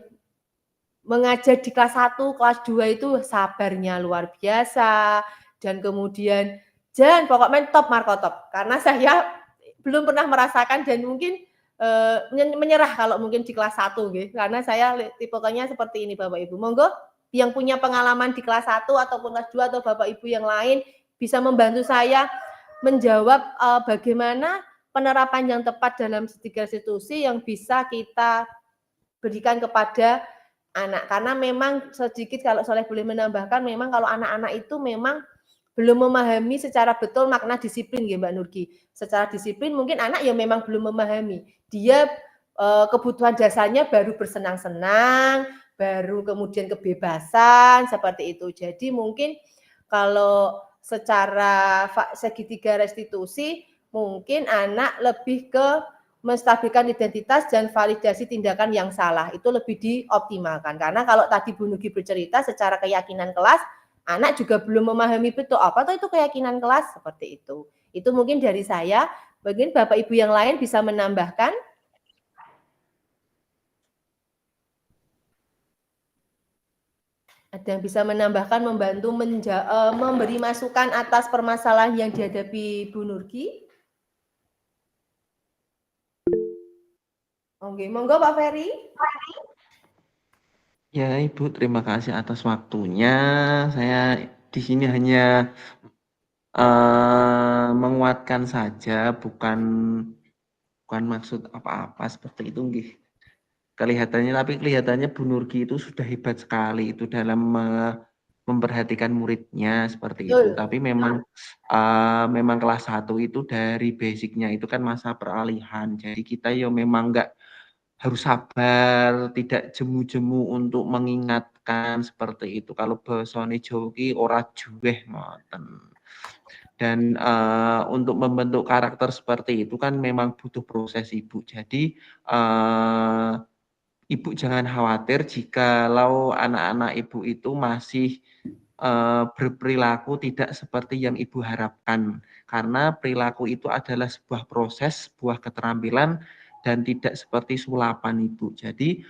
mengajar di kelas 1, kelas 2 itu sabarnya luar biasa dan kemudian pokoknya top markotop. Karena saya belum pernah merasakan dan mungkin menyerah kalau mungkin di kelas 1 gitu. Karena saya tipenya seperti ini Bapak Ibu. Monggo yang punya pengalaman di kelas 1 ataupun kelas 2 atau Bapak Ibu yang lain bisa membantu saya menjawab bagaimana penerapan yang tepat dalam segitiga restitusi yang bisa kita berikan kepada anak. Karena memang sedikit kalau Soleh boleh menambahkan, memang kalau anak-anak itu memang belum memahami secara betul makna disiplin ya Mbak Nurgi. Secara disiplin mungkin anak yang memang belum memahami. Dia kebutuhan dasarnya baru bersenang-senang, baru kemudian kebebasan seperti itu. Jadi mungkin kalau secara segitiga restitusi mungkin anak lebih ke menstabilkan identitas dan validasi tindakan yang salah itu lebih dioptimalkan. Karena kalau tadi Bu Nugi bercerita secara keyakinan kelas, anak juga belum memahami betul apa tuh itu keyakinan kelas seperti itu. Itu mungkin dari saya. Mungkin Bapak Ibu yang lain bisa menambahkan. Ada yang bisa menambahkan, membantu memberi masukan atas permasalahan yang dihadapi Bu Nurki? Oke, monggo Pak Ferry. Ya Ibu, terima kasih atas waktunya. Saya di sini hanya menguatkan saja, bukan maksud apa-apa seperti itu, nggih. Kelihatannya Bu Nurki itu sudah hebat sekali itu dalam memperhatikan muridnya seperti itu. Tapi memang kelas 1 itu dari basicnya itu kan masa peralihan. Jadi kita ya memang nggak harus sabar, tidak jemu-jemu untuk mengingatkan seperti itu. Kalau basane Jawa ki ora juweh ngoten. Dan untuk membentuk karakter seperti itu kan memang butuh proses Ibu. Jadi Ibu jangan khawatir jikalau anak-anak Ibu itu masih berperilaku tidak seperti yang Ibu harapkan. Karena perilaku itu adalah sebuah proses, sebuah keterampilan, dan tidak seperti sulapan Ibu. Jadi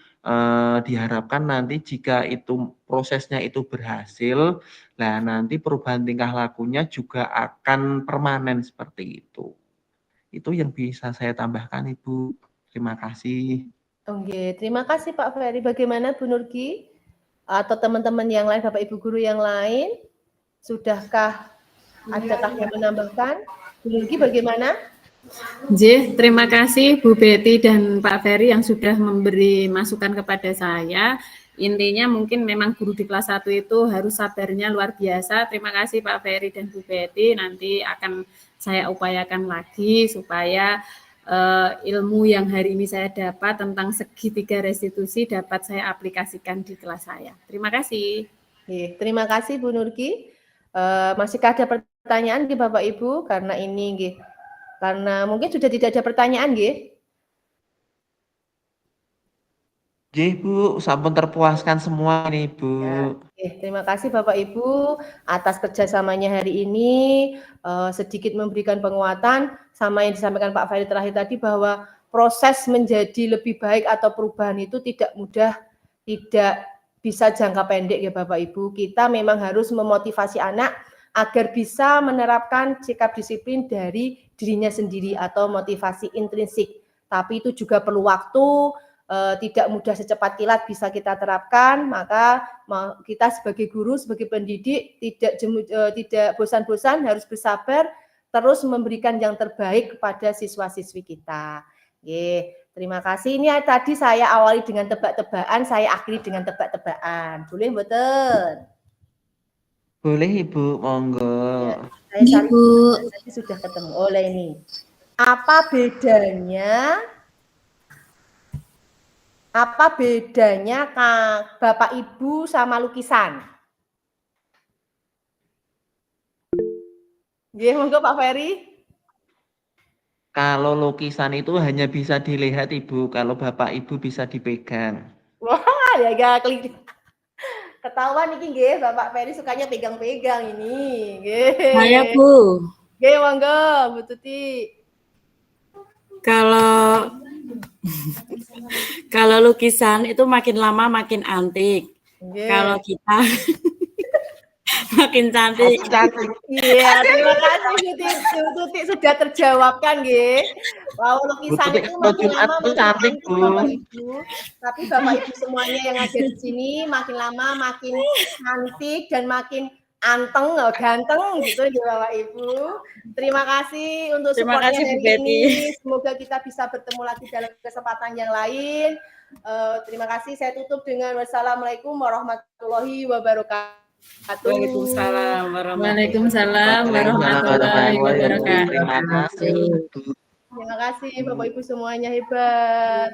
diharapkan nanti jika itu prosesnya itu berhasil, nah nanti perubahan tingkah lakunya juga akan permanen seperti itu. Itu yang bisa saya tambahkan Ibu. Terima kasih. Oke, terima kasih Pak Ferry. Bagaimana Bu Nurki? Atau teman-teman yang lain, Bapak Ibu guru yang lain? Adakah yang menambahkan? Bu Nurki bagaimana? Terima kasih Bu Betty dan Pak Ferry yang sudah memberi masukan kepada saya. Intinya mungkin memang guru di kelas 1 itu harus sabarnya luar biasa. Terima kasih Pak Ferry dan Bu Betty. Nanti akan saya upayakan lagi supaya ilmu yang hari ini saya dapat tentang segitiga restitusi dapat saya aplikasikan di kelas saya. Terima kasih. Terima kasih Bu Nurki. Masihkah ada pertanyaan di Bapak Ibu? Karena ini karena mungkin sudah tidak ada pertanyaan nggih. Bu, sampun terpuaskan semua nih Bu. Ya, terima kasih Bapak Ibu atas kerjasamanya hari ini. Sedikit memberikan penguatan sama yang disampaikan Pak Ferry terakhir tadi bahwa proses menjadi lebih baik atau perubahan itu tidak mudah, tidak bisa jangka pendek ya Bapak Ibu. Kita memang harus memotivasi anak agar bisa menerapkan sikap disiplin dari dirinya sendiri atau motivasi intrinsik. Tapi itu juga perlu waktu, tidak mudah secepat kilat bisa kita terapkan, maka kita sebagai guru, sebagai pendidik tidak bosan-bosan, harus bersabar, terus memberikan yang terbaik kepada siswa-siswi kita. Terima kasih. Ini tadi saya awali dengan tebak-tebakan, saya akhiri dengan tebak-tebakan. Boleh mboten? Boleh Ibu, monggo. Ya, saya sudah ketemu oleh ini. Apa bedanya Bapak Ibu sama lukisan? Monggo Pak Ferry. Kalau lukisan itu hanya bisa dilihat Ibu, kalau Bapak Ibu bisa dipegang. Wah, ya gak klik. Ketahuan nih nggih, Bapak Ferry sukanya pegang-pegang ini. Saya Bu. Monggo Bu Tuti. Kalau lukisan itu makin lama makin antik. Kalau kita makin cantik. Iya, terima kasih Bu Tuti sudah terjawabkan nggih. Wow, lukisan itu makin lama makin cantik Bapak Ibu. Tapi Bapak Ibu semuanya yang ada di sini makin lama makin cantik dan makin anteng, ganteng gitu ya Bapak Ibu. Terima kasih untuk supportnya hari ini. Semoga kita bisa bertemu lagi dalam kesempatan yang lain. Terima kasih. Saya tutup dengan wassalamualaikum warahmatullahi wabarakatuh. Waalaikumsalam warahmatullahi wabarakatuh. Terima kasih. Terima kasih Bapak Ibu semuanya, hebat.